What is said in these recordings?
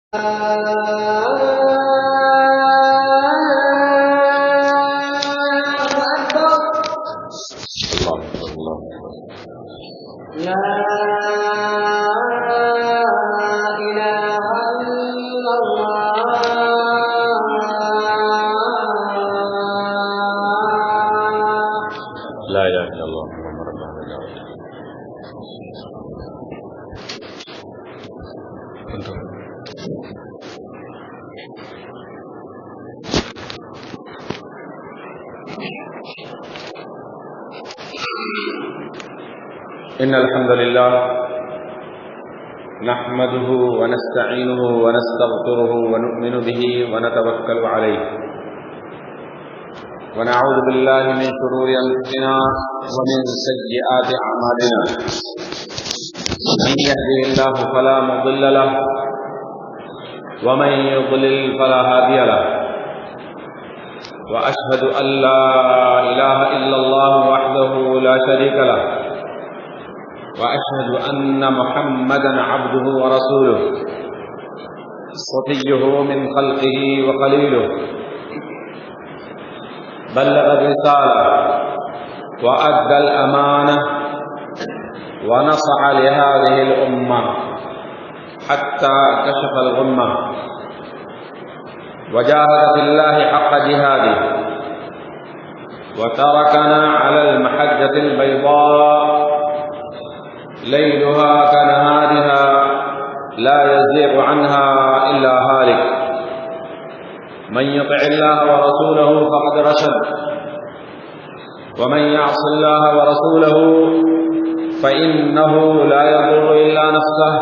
إن الحمد لله نحمده ونستعينه ونستغفره ونؤمن به ونتوكل عليه ونعوذ بالله من شرور أنفسنا ومن سيئات أعمالنا من يهده الله فلا مضل له ومن يضلل فلا هادي له وأشهد أن لا إله إلا الله وحده لا شريك له وأشهد أن محمدا عبده ورسوله صفيه من خلقه وخليله بلغ الرسالة وأدى الأمانة ونصح لهذه الأمة حتى كشف الغمة وجاهد في الله حق جهاده وتركنا على المحجة البيضاء ليلها كنهارها لا يزيغ عنها إلا هالك من يطع الله ورسوله فقد رشد ومن يعص الله ورسوله فإنه لا يضر إلا نفسه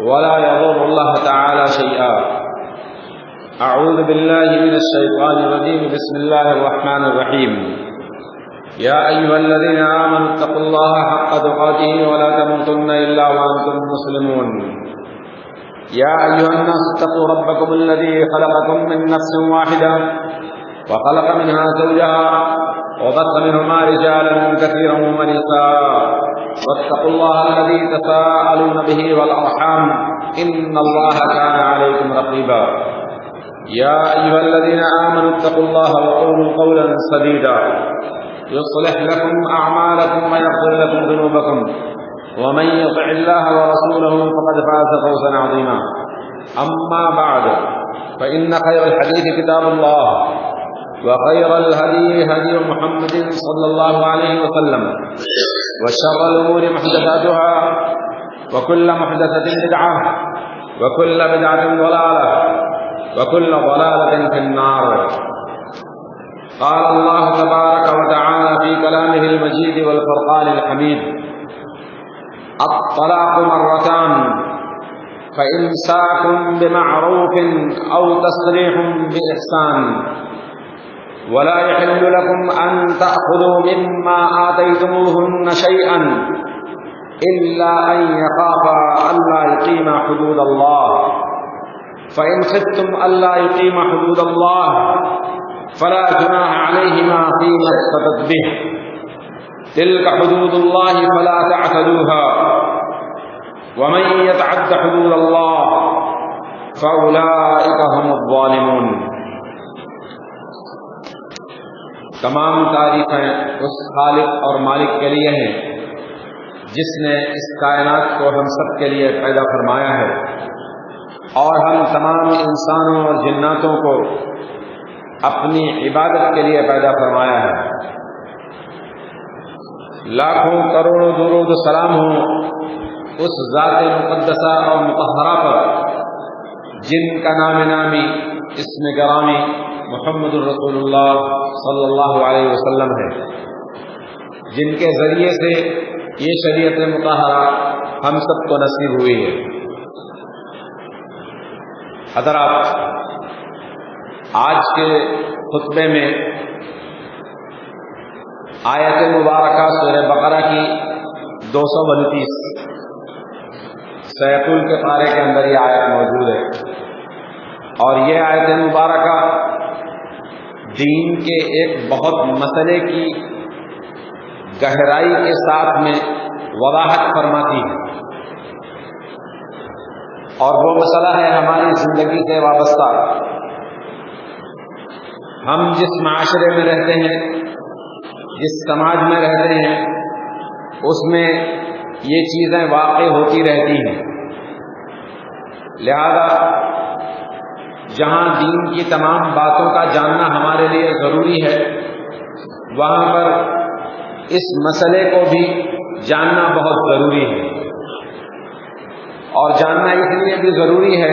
ولا يضر الله تعالى شيئا أعوذ بالله من الشيطان الرجيم بسم الله الرحمن الرحيم يا أيها الذين آمنوا اتقوا الله حق تقاته ولا تموتن إلا وأنتم مسلمون يا أيها الناس اتقوا ربكم الذي خلقكم من نفس واحدة وخلق منها زوجها وبث منهما رجالا كثيرا ونساء واتقوا الله الذي تساءلون به والأرحام إن الله كان عليكم رقيبا يا أيها الذين آمنوا اتقوا الله وقولوا قولا سديدا يصلح لكم أعمالكم ويغفر لكم ذنوبكم ومن يطع الله ورسوله فقد فاز فوزا عظيما أما بعد فإن خير الحديث كتاب الله وخير الهدي هدي محمد صلى الله عليه وسلم وشر الأمور محدثاتها وكل محدثة بدعة وكل بدعة ضلالة وكل ضلالة في النار قال الله تبارك وتعالى في كلامه المجيد والفرقان الحميد الطلاق مرتان فإمساك بمعروف أو تسريح بإحسان ولا يحل لكم أن تأخذوا مما آتيتموهن شيئا إلا أن يخافا ألا يقيما حدود الله فإن خفتم ألا يقيما حدود الله فلا جناح عليهما فيما افتدت به تلك حدود الله فلا تعتدوها ومن يتعد حدود الله فأولئك هم الظالمون. تمام تعریفیں اس خالق اور مالک کے لیے ہیں جس نے اس کائنات کو ہم سب کے لیے پیدا فرمایا ہے اور ہم تمام انسانوں اور جناتوں کو اپنی عبادت کے لیے پیدا فرمایا ہے. لاکھوں کروڑوں درود و سلام ہوں اس ذات مقدسہ اور مطہرہ پر جن کا نام نامی اسم گرامی محمد الرسول اللہ صلی اللہ علیہ وسلم ہے، جن کے ذریعے سے یہ شریعت مطہرہ ہم سب کو نصیب ہوئی ہے. حضرات، آج کے خطبے میں آیت مبارکہ سورہ بقرہ کی 229 سیقول کے پارے کے اندر یہ آیت موجود ہے، اور یہ آیت مبارکہ دین کے ایک بہت مسئلے کی گہرائی کے ساتھ میں وضاحت فرماتی ہے، اور وہ مسئلہ ہے ہماری زندگی سے وابستہ ہم جس معاشرے میں رہتے ہیں، جس سماج میں رہتے ہیں، اس میں یہ چیزیں واقع ہوتی رہتی ہیں۔ لہذا جہاں دین کی تمام باتوں کا جاننا ہمارے لیے ضروری ہے، وہاں پر اس مسئلے کو بھی جاننا بہت ضروری ہے، اور جاننا اس لیے بھی ضروری ہے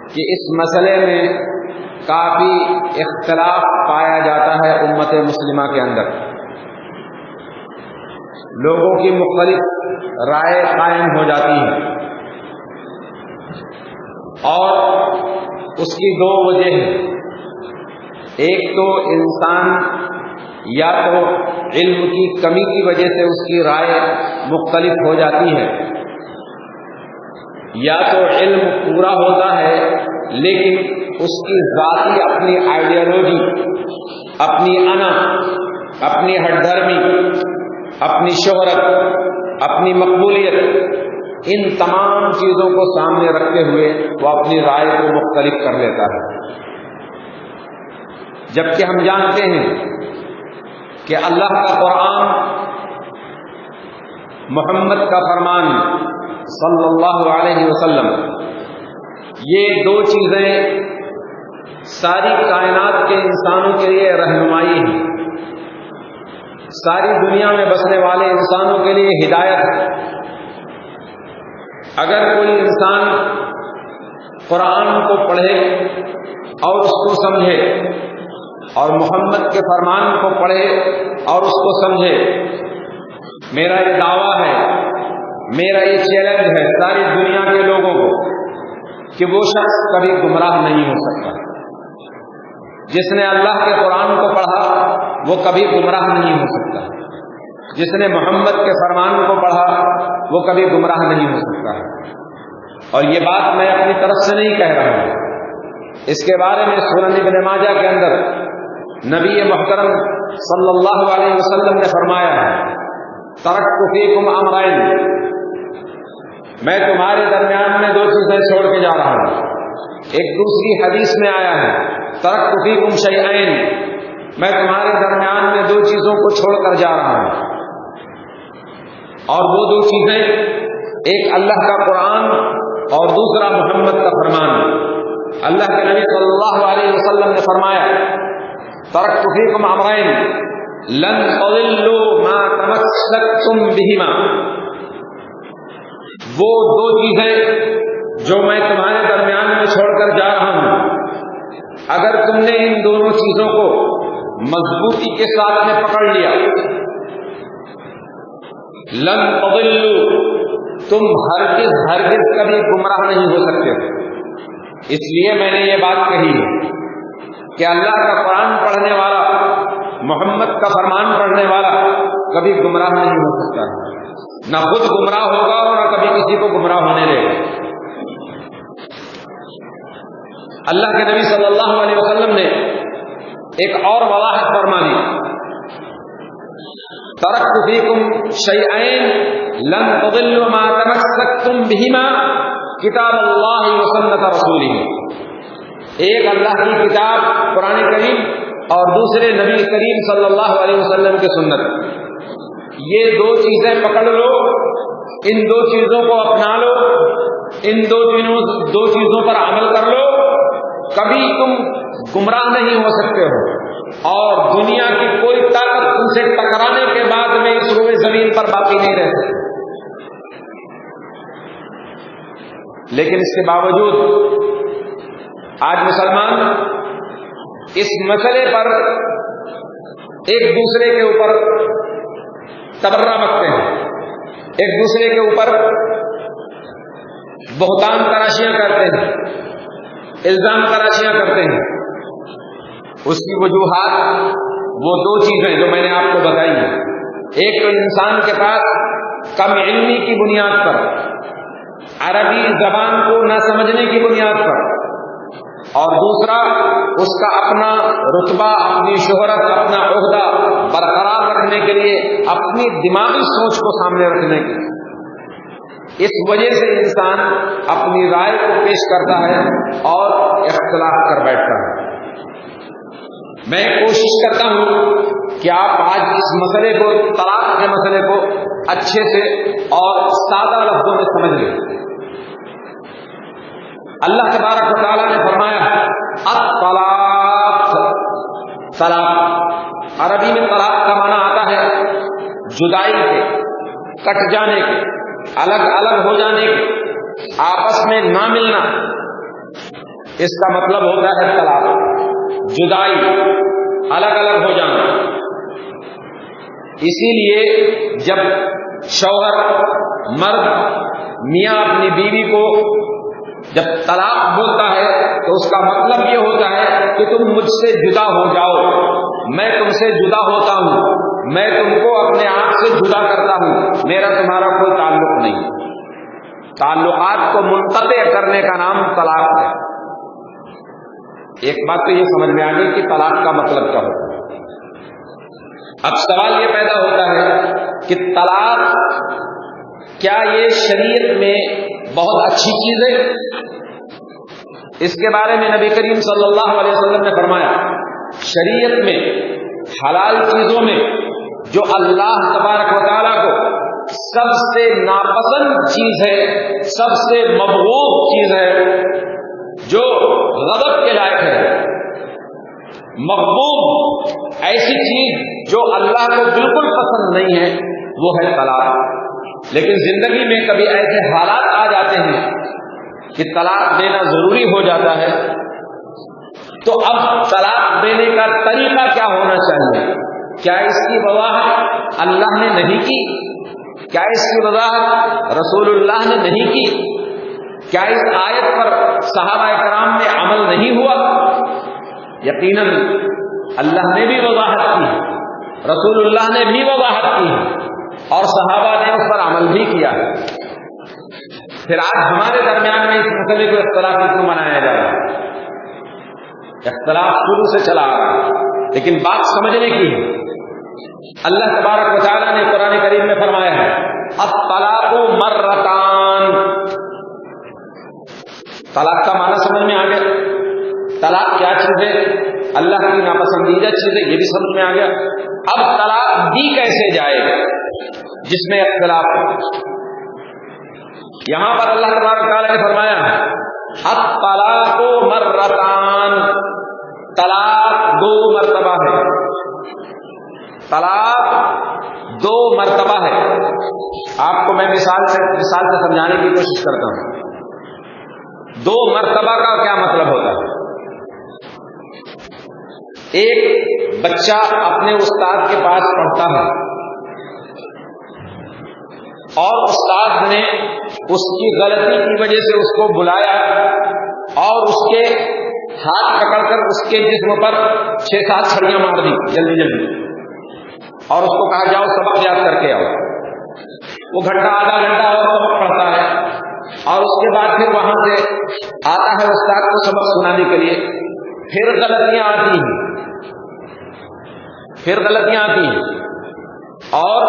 کہ اس مسئلے میں کافی اختلاف پایا جاتا ہے امت مسلمہ کے اندر۔ لوگوں کی مختلف رائے قائم ہو جاتی ہیں، اور اس کی دو وجہ ہیں۔ ایک تو انسان یا تو علم کی کمی کی وجہ سے اس کی رائے مختلف ہو جاتی ہے، یا تو علم پورا ہوتا ہے لیکن اس کی ذاتی اپنی آئیڈیالوجی، اپنی انا، اپنی ہٹ دھرمی، اپنی شہرت، اپنی مقبولیت، ان تمام چیزوں کو سامنے رکھتے ہوئے وہ اپنی رائے کو مختلف کر لیتا ہے۔ جبکہ ہم جانتے ہیں کہ اللہ کا قرآن، محمد کا فرمان صلی اللہ علیہ وسلم، یہ دو چیزیں ساری کائنات کے انسانوں کے لیے رہنمائی ہیں، ساری دنیا میں بسنے والے انسانوں کے لیے ہدایت ہے۔ اگر کوئی انسان قرآن کو پڑھے اور اس کو سمجھے، اور محمد کے فرمان کو پڑھے اور اس کو سمجھے، میرا یہ دعویٰ ہے، میرا یہ چیلنج ہے ساری دنیا کے لوگوں کو کہ وہ شخص کبھی گمراہ نہیں ہو سکتا۔ جس نے اللہ کے قرآن کو پڑھا وہ کبھی گمراہ نہیں ہو سکتا، جس نے محمد کے فرمان کو پڑھا وہ کبھی گمراہ نہیں ہو سکتا۔ اور یہ بات میں اپنی طرف سے نہیں کہہ رہا ہوں، اس کے بارے میں سنن ابن ماجہ کے اندر نبی محترم صلی اللہ علیہ وسلم نے فرمایا ہے، ترکت فیکم امرین، میں تمہارے درمیان میں دو چیزیں چھوڑ کے جا رہا ہوں۔ ایک دوسری حدیث میں آیا ہے، ترکت فیکم شیئین، میں تمہارے درمیان میں دو چیزوں کو چھوڑ کر جا رہا ہوں، اور وہ دو چیزیں، ایک اللہ کا قرآن اور دوسرا محمد کا فرمان۔ اللہ کے نبی صلی اللہ علیہ وسلم نے فرمایا، ترکت فیکم امرین لن تضلوا ما تمسکتم بہما، وہ دو چیزیں جو میں تمہارے درمیان میں چھوڑ کر جا رہا ہوں، اگر تم نے ان دونوں چیزوں کو مضبوطی کے ساتھ میں پکڑ لیا، لن تضلوا، تم ہرگز کبھی گمراہ نہیں ہو سکتے۔ اس لیے میں نے یہ بات کہی ہے کہ اللہ کا قرآن پڑھنے والا، محمد کا فرمان پڑھنے والا کبھی گمراہ نہیں ہو سکتا، نہ خود گمراہ ہوگا اور نہ کبھی کسی کو گمراہ ہونے دے گا۔ اللہ کے نبی صلی اللہ علیہ وسلم نے ایک اور وضاحت فرما دی، ترکت فیکم شیئین لن تضلوا ما تمسکتم بہما کتاب اللہ و سنت رسولہ، ایک اللہ کی کتاب قرآن کریم اور دوسرے نبی کریم صلی اللہ علیہ وسلم کی سنت، یہ دو چیزیں پکڑ لو، ان دو چیزوں کو اپنا لو، ان دو چیزوں پر عمل کر لو، کبھی تم گمراہ نہیں ہو سکتے ہو، اور دنیا کی کوئی طاقت تم سے ٹکرانے کے بعد میں اس روئے زمین پر باقی نہیں رہ سکتی۔ لیکن اس کے باوجود آج مسلمان اس مسئلے پر ایک دوسرے کے اوپر تبرہ بکتے ہیں، ایک دوسرے کے اوپر بہتان تراشیاں کرتے ہیں، الزام تراشیاں کرتے ہیں۔ اس کی وجوہات وہ دو چیزیں جو میں نے آپ کو بتائی ہیں، ایک تو انسان کے پاس کم علمی کی بنیاد پر، عربی زبان کو نہ سمجھنے کی بنیاد پر، اور دوسرا اس کا اپنا رتبہ، اپنی شہرت، اپنا عہدہ برقرار رکھنے کے لیے، اپنی دماغی سوچ کو سامنے رکھنے کے لیے۔ اس وجہ سے انسان اپنی رائے کو پیش کرتا ہے اور اختلاف کر بیٹھتا ہے۔ میں کوشش کرتا ہوں کہ آپ آج اس مسئلے کو، طلاق کے مسئلے کو اچھے سے اور سادہ لفظوں میں سمجھ لیں۔ اللہ تبارک و تعالیٰ نے فرمایا الطلاق، طلاق عربی میں طلاق کا معنی آتا ہے جدائی کے، کٹ جانے کے، الگ الگ ہو جانے کے، آپس میں نہ ملنا، اس کا مطلب ہوتا ہے طلاق، جدائی، الگ الگ ہو جانا۔ اسی لیے جب شوہر مرد میاں اپنی بیوی کو جب طلاق بولتا ہے تو اس کا مطلب یہ ہوتا ہے کہ تم مجھ سے جدا ہو جاؤ، میں تم سے جدا ہوتا ہوں، میں تم کو اپنے آپ سے جدا کرتا ہوں، میرا تمہارا کوئی تعلق نہیں۔ تعلقات کو منقطع کرنے کا نام طلاق ہے۔ ایک بات تو یہ سمجھ میں آ گئی کہ طلاق کا مطلب کیا ہوتا ہے۔ اب سوال یہ پیدا ہوتا ہے کہ طلاق کیا یہ شریعت میں بہت اچھی چیز ہے؟ اس کے بارے میں نبی کریم صلی اللہ علیہ وسلم نے فرمایا شریعت میں حلال چیزوں میں جو اللہ تبارک و تعالیٰ کو سب سے ناپسند چیز ہے، سب سے مبغوض چیز ہے، جو غضب کے لائق ہے، مغضوب ایسی چیز جو اللہ کو بالکل پسند نہیں ہے، وہ ہے طلاق۔ لیکن زندگی میں کبھی ایسے حالات آ جاتے ہیں کہ طلاق دینا ضروری ہو جاتا ہے، تو اب طلاق دینے کا طریقہ کیا ہونا چاہیے؟ کیا اس کی وضاحت اللہ نے نہیں کی؟ کیا اس کی وضاحت رسول اللہ نے نہیں کی؟ کیا اس آیت پر صحابہ کرام میں عمل نہیں ہوا؟ یقیناً اللہ نے بھی وضاحت کی، رسول اللہ نے بھی وضاحت کی، اور صحابہ نے اس پر عمل بھی کیا۔ پھر آج ہمارے درمیان میں اس مسئلے کو اختلافی کیوں منایا جا رہا ہے؟ اختلاف شروع سے چلا آ رہا ہے، لیکن بات سمجھنے کی ہے۔ اللہ تبارک و تعالیٰ نے قرآن کریم میں فرمایا ہے الطلاق مرتان۔ طلاق کا معنی سمجھ میں آ گیا، طلاق کیا چیز ہے، اللہ کی ناپسندیدہ چیز ہے، یہ بھی سمجھ میں آ گیا۔ اب طلاق دی کیسے جائے جس میں اختلاف ہے؟ یہاں پر اللہ تبارک تعالیٰ نے فرمایا الطلاق مرتان، طلاق دو مرتبہ ہے، طلاق دو مرتبہ ہے۔ آپ کو میں مثال سے سمجھانے کی کوشش کرتا ہوں۔ دو مرتبہ کا کیا مطلب ہوتا ہے؟ ایک بچہ اپنے استاد کے پاس پڑھتا ہے اور استاد نے اس کی غلطی کی وجہ سے اس کو بلایا اور اس کے ہاتھ پکڑ کر اس کے جسم پر 6-7 چھڑیاں مار دی جلدی جلدی، اور اس کو کہا جاؤ سبق یاد کر کے آؤ۔ وہ گھنٹہ آدھا گھنٹہ اور سبق پڑھتا ہے، اور اس کے بعد پھر وہاں سے آتا ہے استاد کو سبق سنانے کے لیے، پھر غلطیاں آتی ہیں، اور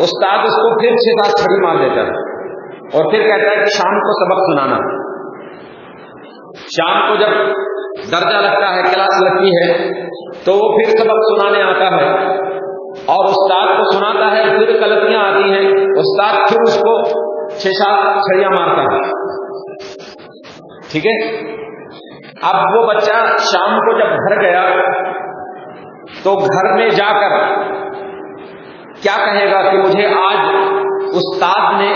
استاد اس کو پھر 6-7 چھڑی مار دیتا ہے، اور پھر کہتا ہے کہ شام کو سبق سنانا۔ شام کو جب درجہ لگتا ہے، کلاس لگتی ہے، تو وہ پھر سبق سنانے آتا ہے اور استاد کو سناتا ہے، پھر غلطیاں آتی ہیں، استاد پھر اس کو 6-7 چھڑیاں مارتا ہے۔ ٹھیک ہے، اب وہ بچہ شام کو جب گھر گیا تو گھر میں جا کر کیا کہے گا کہ مجھے آج استاد نے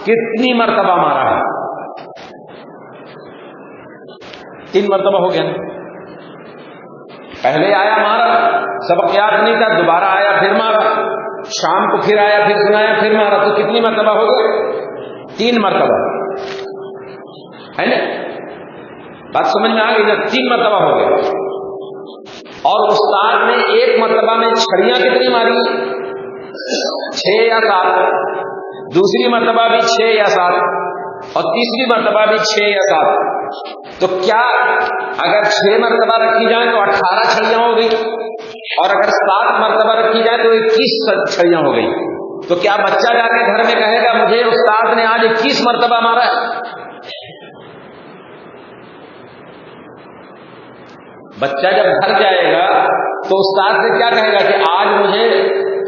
کتنی مرتبہ مارا ہے؟ 3 مرتبہ ہو گیا نا۔ پہلے آیا مارا، سبق یاد نہیں تھا، دوبارہ آیا پھر مارا، شام کو پھر آیا پھر سنایا پھر مارا، تو کتنی مرتبہ ہو گیا؟ 3 مرتبہ ہے نا؟ بات سمجھ میں آ گئی نا؟ 3 مرتبہ ہو گیا، اور استاد نے 1 مرتبہ میں چھڑیاں کتنی ماری؟ 6 یا 7، دوسری مرتبہ بھی 6 یا 7، اور تیسری مرتبہ بھی 6 یا 7۔ تو کیا اگر 6 مرتبہ رکھی جائیں تو 18 چھڑیاں ہو گئی، اور اگر 7 مرتبہ رکھی جائے تو 21 چھڑیاں ہو گئی۔ تو کیا بچہ جا کے گھر میں کہے گا مجھے استاد نے آج 21 مرتبہ مارا ہے؟ بچہ جب گھر جائے گا تو استاد سے کیا کہے گا کہ آج مجھے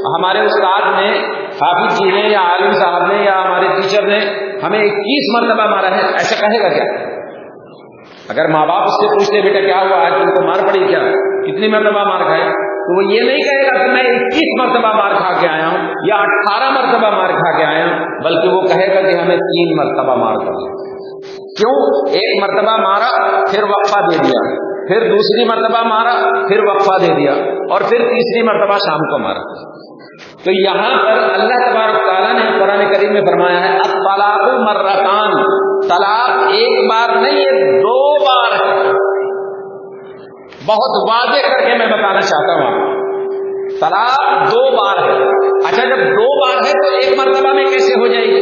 ہمارے استاد نے، حافظ جی نے یا عالم صاحب نے یا ہمارے ٹیچر نے ہمیں 21 مرتبہ مارا ہے، ایسا کہے گا کیا؟ اگر ماں باپ اس سے پوچھتے بیٹا کیا ہوا آج تم کو مار پڑی کیا، کتنی مرتبہ مار کھائے، تو وہ یہ نہیں کہے گا کہ میں 21 مرتبہ مار کھا کے آیا ہوں یا 18 مرتبہ مار کھا کے آیا ہوں، بلکہ وہ کہے گا کہ ہمیں 3 مرتبہ مار کھا۔ کیوں؟ ایک مرتبہ مارا پھر وقفہ دے دیا، پھر دوسری مرتبہ مارا پھر وقفہ دے دیا، اور پھر تیسری مرتبہ شام کو مارا۔ تو یہاں پر اللہ تبارک تعالیٰ نے قرآن کریم میں فرمایا ہے الطلاق مرتان، طلاق ایک بار نہیں ہے 2 بار ہے۔ بہت واضح کر کے میں بتانا چاہتا ہوں آپ کو، طلاق 2 بار ہے۔ اچھا جب 2 بار ہے تو ایک مرتبہ میں کیسے ہو جائے گی؟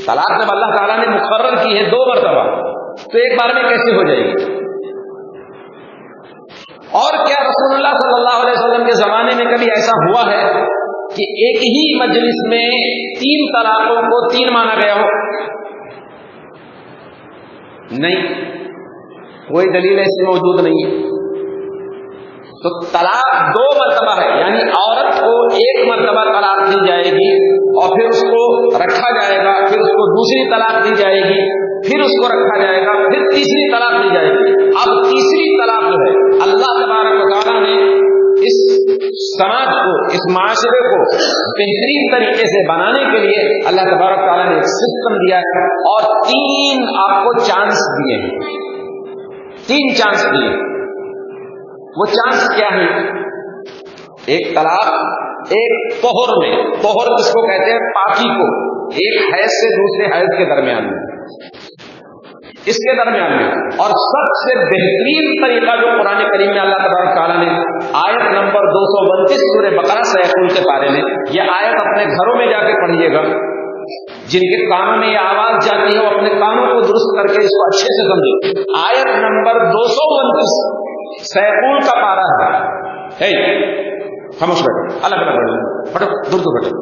طلاق جب اللہ تعالیٰ نے مقرر کی ہے 2 مرتبہ تو ایک بار میں کیسے ہو جائے گی؟ اور کیا رسول اللہ صلی اللہ علیہ وسلم کے زمانے میں کبھی ایسا ہوا ہے کہ ایک ہی مجلس میں 3 طلاقوں کو 3 مانا گیا ہو؟ نہیں، کوئی دلیل ایسی موجود نہیں ہے۔ تو طلاق 2 مرتبہ ہے، یعنی عورت کو ایک مرتبہ طلاق دی جائے گی اور پھر اس کو رکھا جائے گا، پھر اس کو دوسری طلاق دی جائے گی، پھر اس کو رکھا جائے گا، پھر تیسری طلاق دی جائے گی۔ اب تیسری طلاق جو ہے اللہ تبارک و تعالیٰ نے اس سماج کو، اس معاشرے کو بہترین طریقے سے بنانے کے لیے اللہ تبارک و تعالیٰ نے ایک سسٹم دیا ہے اور 3 آپ کو چانس دیے ہیں، 3 چانس دیے۔ وہ چانس کیا ہے؟ ایک طلاق، ایک طہر میں، طہر جس کو کہتے ہیں پاکی کو، ایک حیض سے دوسرے حیض کے درمیان میں، اس کے درمیان میں۔ اور سب سے بہترین طریقہ جو قرآن کریم میں اللہ تبارک تعالیٰ نے آیت نمبر 229 سورہ بقرہ سیکول کے بارے میں، یہ آیت اپنے گھروں میں جا کے پڑھیے گا، جن کے کانوں میں یہ آواز جاتی ہے وہ اپنے کانوں کو درست کر کے اس کو اچھے سے سمجھے۔ آیت نمبر 229 سیکول کا پارہ ہے۔ خاموش بیٹھو، الگ الگ بیٹھو، پڑھو، دور دور بیٹھو۔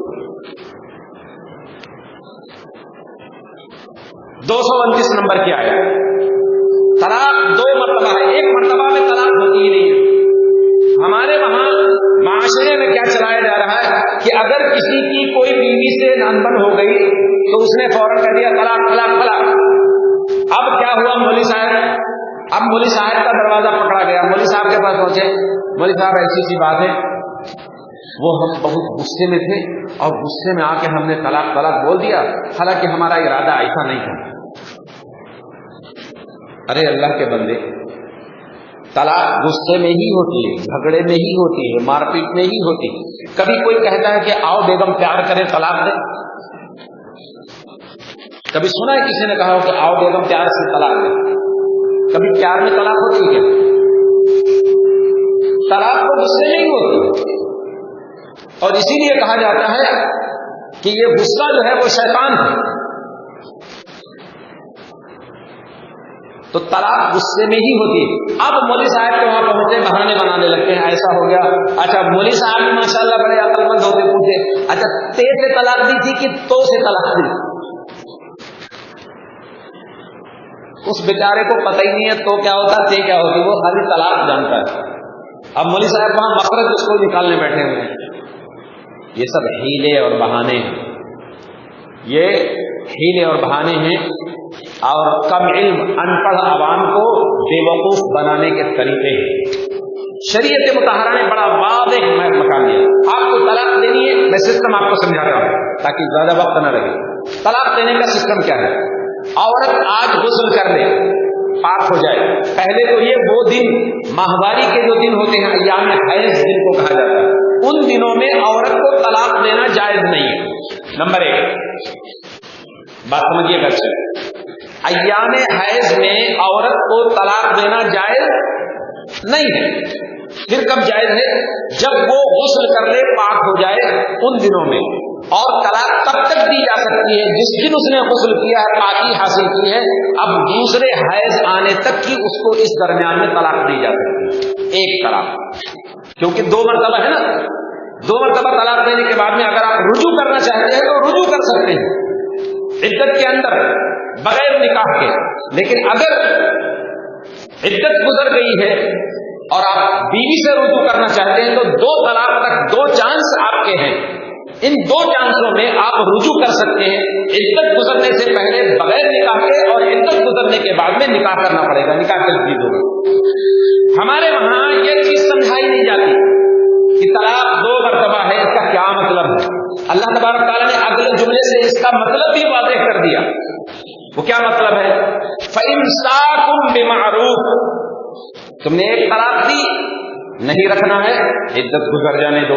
229 نمبر کی آیت۔ طلاق 2 مرتبہ ہے، ایک مرتبہ میں طلاق ہوتی ہی نہیں ہے۔ ہمارے وہاں معاشرے میں کیا چلایا جا رہا ہے کہ اگر کسی کی کوئی بیوی سے انبن ہو گئی تو اس نے فوراً کہہ دیا طلاق طلاق طلاق۔ اب کیا ہوا مولوی صاحب، اب مولوی صاحب کا دروازہ پکڑا گیا، مولوی صاحب کے پاس پہنچے، مولوی صاحب ایسی سی بات ہے، وہ ہم بہت غصے میں تھے اور غصے میں آ کے ہم نے طلاق طلاق بول دیا، حالانکہ ہمارا ارادہ ایسا نہیں تھا۔ ارے اللہ کے بندے، طلاق غصے میں ہی ہوتی ہے، جھگڑے میں ہی ہوتی ہے، مار پیٹ میں ہی ہوتی ہے۔ کبھی کوئی کہتا ہے کہ آؤ بیگم پیار کرے طلاق دے؟ کبھی سنا ہے کسی نے کہا ہو کہ آؤ بیگم پیار سے طلاق دے؟ کبھی پیار میں طلاق ہوتی ہے کیا؟ طلاق تو غصے میں ہی ہوتی ہے، اور اسی لیے کہا جاتا ہے کہ یہ غصہ جو ہے وہ شیطان ہے۔ تو طلاق غصے میں ہی ہوتی ہے۔ اب مولوی صاحب کے وہاں پہنچے، بہانے بنانے لگتے ہیں، ایسا ہو گیا، اچھا مولوی صاحب بھی ماشاءاللہ بڑے عقل مند ہوتے، پوچھے اچھا تے سے طلاق دی تھی کہ تو سے طلاق دی؟ اس بیچارے کو پتہ ہی نہیں ہے تو کیا ہوتا تے کیا ہوتی، وہ خالی طلاق جانتا ہے۔ اب مولوی صاحب وہاں مخرج اس کو نکالنے بیٹھے ہوئے ہیں۔ یہ سب ہیلے اور بہانے ہیں، یہ ہیلے اور بہانے ہیں، اور کم علم ان پڑھ عوام کو بے وقوف بنانے کے طریقے ہیں۔ شریعت مطہرہ نے بڑا واضح مقام دیا، آپ کو طلاق دینی ہے، میں سسٹم آپ کو سمجھاتا ہوں تاکہ زیادہ وقت نہ لگے۔ طلاق دینے کا سسٹم کیا ہے؟ عورت آج غسل کر لے، پاک ہو جائے، پہلے تو یہ وہ دن ماہواری کے جو دن ہوتے ہیں ایام حیض جن کو کہا جاتا ہے، ان دنوں میں عورت کو طلاق دینا جائز نہیں ہے۔ نمبر 1 بات سمجھیے گا، ایام حیض میں عورت کو طلاق دینا جائز نہیں ہے۔ پھر کب جائز ہے؟ جب وہ غسل کر لے، پاک ہو جائے، ان دنوں میں۔ اور طلاق تب تک دی جا سکتی ہے جس دن اس نے غسل کیا ہے، پاکی حاصل کی ہے، اب دوسرے حیض آنے تک کی اس کو اس درمیان میں طلاق دی جا سکتی ہے، ایک طلاق، کیونکہ 2 مرتبہ ہے نا۔ 2 مرتبہ طلاق دینے کے بعد میں اگر آپ رجوع کرنا چاہتے ہیں تو رجوع کر سکتے ہیں عدت کے اندر بغیر نکاح کے. لیکن اگر عدت گزر گئی ہے اور آپ بیوی سے رجوع کرنا چاہتے ہیں تو 2 طلاق تک 2 چانس آپ کے ہیں. ان 2 چانسوں میں آپ رجوع کر سکتے ہیں عدت گزرنے سے پہلے بغیر نکاح کے, اور عدت گزرنے کے بعد میں نکاح کرنا پڑے گا, نکاح تجدید ہوگا. ہمارے وہاں یہ چیز سمجھائی نہیں جاتی کہ طلاق 2 مرتبہ ہے, اس کا کیا مطلب ہے. اللہ تبارک تعالیٰ نے اگلے جملے سے اس کا مطلب بھی واضح کر دیا. وہ کیا مطلب ہے؟ فَإِمْسَاكُمْ بِمَعْرُوفٍ, تم نے ایک طلاق دی, نہیں رکھنا ہے, عدت گزر جانے دو,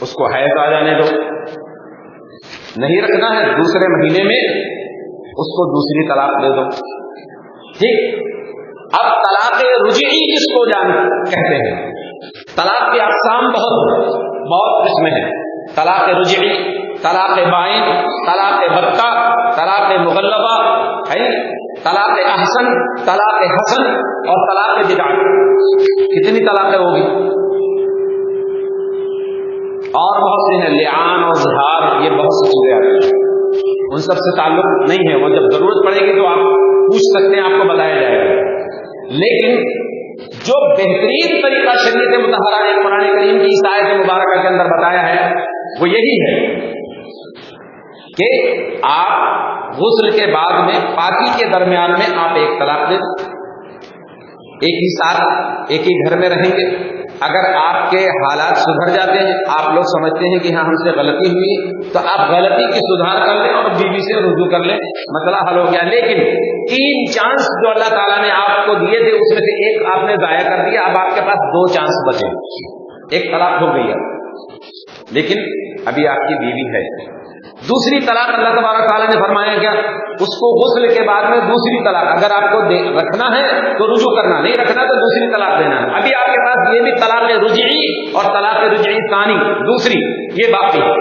اس کو حیض آ جانے دو. نہیں رکھنا ہے, دوسرے مہینے میں اس کو دوسری طلاق دے دو. ٹھیک. اب طلاق رجعی جس کو کہتے ہیں, طلاق کی اقسام بہت قسمیں ہیں. طلاق رجعی, طلاق بائن, طلاق بتہ, طلاق مغلظہ ہے, طلاق احسن, طلاق حسن اور طلاق بدعت. کتنی طلاقیں ہوگی؟ اور بہت سی ہیں, لعان اور ظہار, یہ بہت سی چیزیں آتی ہیں. ان سب سے تعلق نہیں ہے, وہ جب ضرورت پڑے گی تو آپ پوچھ سکتے ہیں, آپ کو بتایا جائے گا. لیکن جو بہترین طریقہ شریعت مطہرہ نے قرآن کریم کی اس آیت مبارکہ کے اندر بتایا ہے وہ یہی ہے کہ آپ غسل کے بعد میں پاکی کے درمیان میں آپ ایک طلاق دے دیں, ایک ہی ساتھ ایک ہی گھر میں رہیں گے. اگر آپ کے حالات سدھر جاتے ہیں, آپ لوگ سمجھتے ہیں کہ ہاں ہم سے غلطی ہوئی, تو آپ غلطی کی سدھار کر لیں اور بیوی سے رجوع کر لیں, مسئلہ حل ہو گیا. لیکن 3 چانس جو اللہ تعالیٰ نے آپ کو دیے تھے اس میں سے ایک آپ نے ضائع کر دیا, اب آپ کے پاس 2 چانس بچے. ایک طلاق ہو گئی ہے لیکن ابھی آپ کی بیوی ہے. دوسری طلاق اللہ تبارک تعالیٰ نے فرمایا کیا, اس کو غسل کے بعد میں دوسری طلاق. اگر آپ کو رکھنا ہے تو رجوع کرنا, نہیں رکھنا تو دوسری طلاق دینا ہے. ابھی آپ کے پاس یہ بھی طلاق رجعی اور طلاق رجعی ثانی دوسری یہ باقی ہے.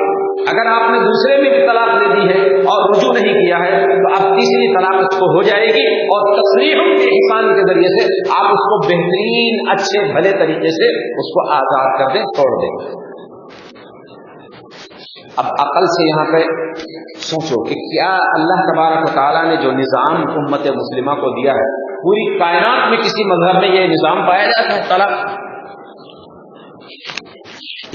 اگر آپ نے دوسرے میں بھی طلاق دے دی ہے اور رجوع نہیں کیا ہے تو اب تیسری طلاق اس کو ہو جائے گی, اور تصریح کے احسان کے ذریعے سے آپ اس کو بہترین اچھے بھلے طریقے سے اس کو آزاد کر دیں, چھوڑ دیں. اب عقل سے یہاں پہ سوچو کہ کیا اللہ تبارک و تعالیٰ نے جو نظام امت مسلمہ کو دیا ہے, پوری کائنات میں کسی مذہب میں یہ نظام پایا جاتا ہے؟ طلاق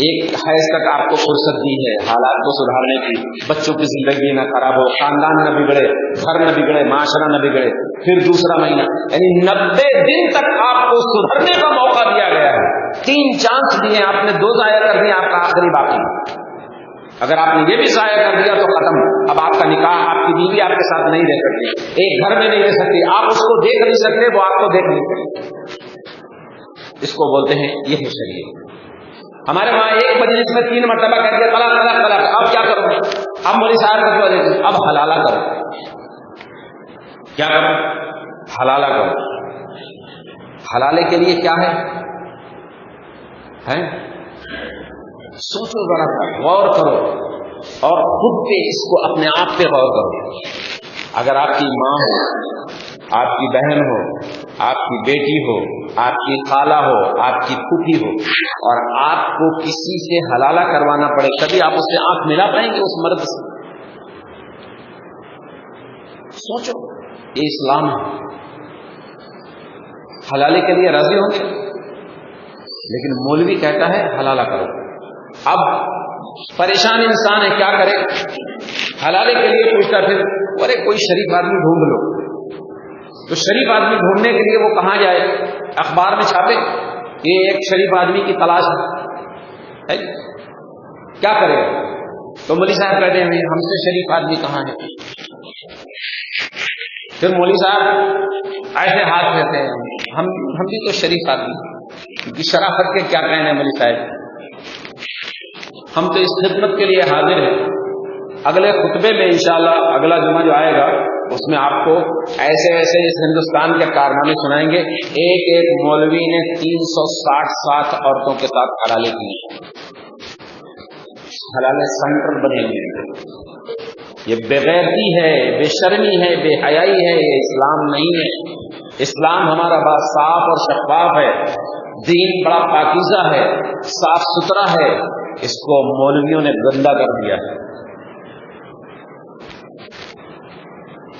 ایک حیض تک آپ کو فرصت دی ہے حالات کو سدھارنے کی, بچوں کی زندگی نہ خراب ہو, خاندان نہ بگڑے, گھر نہ بگڑے, معاشرہ نہ بگڑے. پھر دوسرا مہینہ, یعنی 90 دن تک آپ کو سدھرنے کا موقع دیا گیا ہے. 3 چانس دیے, آپ نے 2 ضائع کر دیا, آپ کا آخری باقی. اگر آپ نے یہ بھی ضائع کر دیا تو ختم. اب آپ کا نکاح, آپ کی بیوی آپ کے ساتھ نہیں رہ سکتی, ایک گھر میں نہیں رہ سکتی, آپ اس کو دیکھ نہیں سکتے, وہ آپ کو دیکھ نہیں سکتے. اس کو بولتے ہیں یہ ہے شریعت. ہمارے وہاں ایک مجلس میں 3 مرتبہ کہہ دیا طلاق طلاق طلاق. اب کیا کرو گے؟ اب مولوی صاحب کا کیا دیتے, اب حلالہ کرو. کیا کرو؟ حلالہ کرو. حلالے کے لیے کیا ہے؟ سوچو ذرا, غور کرو اور خود پہ اس کو اپنے آپ پہ غور کرو. اگر آپ کی ماں ہو, آپ کی بہن ہو, آپ کی بیٹی ہو, آپ کی خالہ ہو, آپ کی پھوپھی ہو, اور آپ کو کسی سے حلالہ کروانا پڑے, کبھی آپ اس سے آنکھ ملا پائیں گے اس مرد سے؟ سوچو, یہ اسلام ہے. حلالے کے لیے راضی ہوں گے, لیکن مولوی کہتا ہے حلالہ کرو. اب پریشان انسان ہے, کیا کرے؟ حلالے کے لیے پوچھتا, پھر ارے کوئی شریف آدمی ڈھونڈ لو. تو شریف آدمی ڈھونڈنے کے لیے وہ کہاں جائے؟ اخبار میں چھاپے کہ ایک شریف آدمی کی تلاش ہے. کیا کرے گا؟ تو مولوی صاحب کہتے ہیں ہم سے شریف آدمی کہاں ہے؟ پھر مولوی صاحب ایسے ہاتھ کہتے ہیں ہم بھی تو شریف آدمی. شرافت کے کیا کہنے ہیں مولوی صاحب, ہم تو اس خدمت کے لیے حاضر ہیں. اگلے خطبے میں انشاءاللہ اگلا جمعہ جو آئے گا اس میں آپ کو ایسے ایسے اس ہندوستان کے کارنامے سنائیں گے. ایک مولوی نے 367 عورتوں کے ساتھ حلالے کیے. حلالے سینٹر بنے ہوئے ہیں. یہ بے غیرتی ہے, بے شرمی ہے, بے حیائی ہے, یہ اسلام نہیں ہے. اسلام ہمارا بڑا صاف اور شفاف ہے. دین بڑا پاکیزہ ہے, صاف ستھرا ہے, اس کو مولویوں نے گندا کر دیا ہے،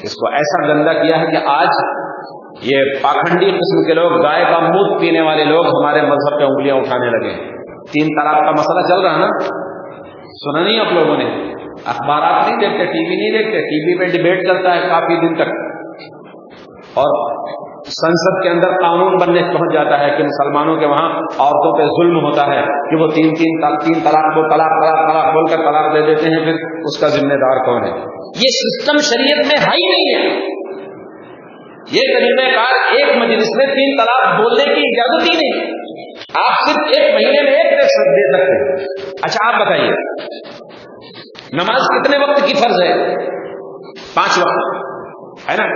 اس کو ایسا گندا کیا ہے کہ آج یہ پاکھنڈی قسم کے لوگ، گائے کا منہ پینے والے لوگ ہمارے مذہب پہ انگلیاں اٹھانے لگے۔ 3 طلاق کا مسئلہ چل رہا نا، سنا نہیں آپ لوگوں نے؟ اخبارات نہیں دیکھتے، ٹی وی نہیں دیکھتے، ٹی وی پہ ڈیبیٹ چلتا ہے کافی دن تک، اور سنسد کے اندر قانون بننے پہنچ جاتا ہے کہ مسلمانوں کے وہاں عورتوں پہ ظلم ہوتا ہے کہ وہ تین طلاق کو طلاق بول کر طلاق دے دیتے ہیں، پھر اس کا ذمہ دار کون ہے؟ یہ سسٹم شریعت میں ہے ہی نہیں ہے۔ یہ طریقہ کار ایک مجلس میں 3 طلاق بولنے کی اجازت ہی نہیں، آپ صرف 1 مہینے میں 1 دے سکتے ہیں۔ اچھا آپ بتائیے، نماز کتنے وقت کی فرض ہے؟ 5 وقت ہے نا،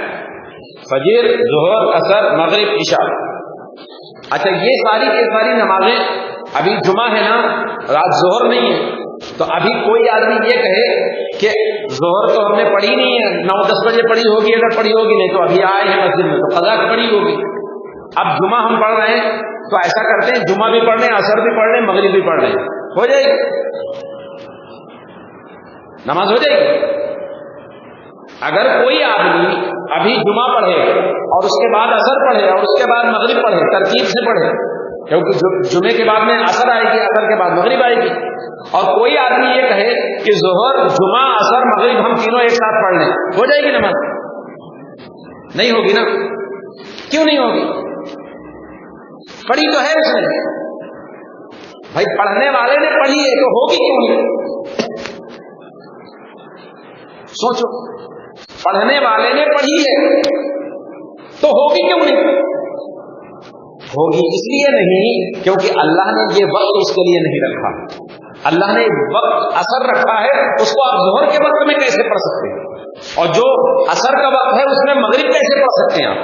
فجر، ظہر، عصر، مغرب، عشاء۔ اچھا یہ ساری کی ساری نمازیں، ابھی جمعہ ہے نا، رات ظہر نہیں ہے، تو ابھی کوئی آدمی یہ کہے کہ ظہر تو ہم نے پڑھی نہیں ہے، 9-10 بجے پڑھی ہوگی، اگر پڑھی ہوگی نہیں تو ابھی آئے ہیں مسجد میں تو قضا پڑھی ہوگی، اب جمعہ ہم پڑھ رہے ہیں تو ایسا کرتے ہیں جمعہ بھی پڑھ لیں، عصر بھی پڑھ لیں، مغرب بھی پڑھ لیں، ہو جائے گی نماز، ہو جائے گی۔ اگر کوئی آدمی ابھی جمعہ پڑھے اور اس کے بعد عصر پڑھے اور اس کے بعد مغرب پڑھے، ترتیب سے پڑھے، کیونکہ جمعے کے بعد میں عصر آئے گی، عصر کے بعد مغرب آئے گی، اور کوئی آدمی یہ کہے کہ ظہر، جمعہ، عصر، مغرب ہم تینوں ایک ساتھ پڑھ لیں، ہو جائے گی نماز؟ نہیں ہوگی نا۔ کیوں نہیں ہوگی؟ پڑھی تو ہے اس نے، بھائی پڑھنے والے نے پڑھی ہے تو ہوگی کیوں نہیں؟ سوچو، پڑھنے والے نے پڑھی ہے تو ہوگی کیوں نہیں؟ ہوگی اس لیے نہیں کیونکہ اللہ نے یہ وقت اس کے لیے نہیں رکھا۔ اللہ نے وقت عصر رکھا ہے، اس کو آپ ظہر کے وقت میں کیسے پڑھ سکتے ہیں؟ اور جو عصر کا وقت ہے اس میں مغرب کیسے پڑھ سکتے ہیں؟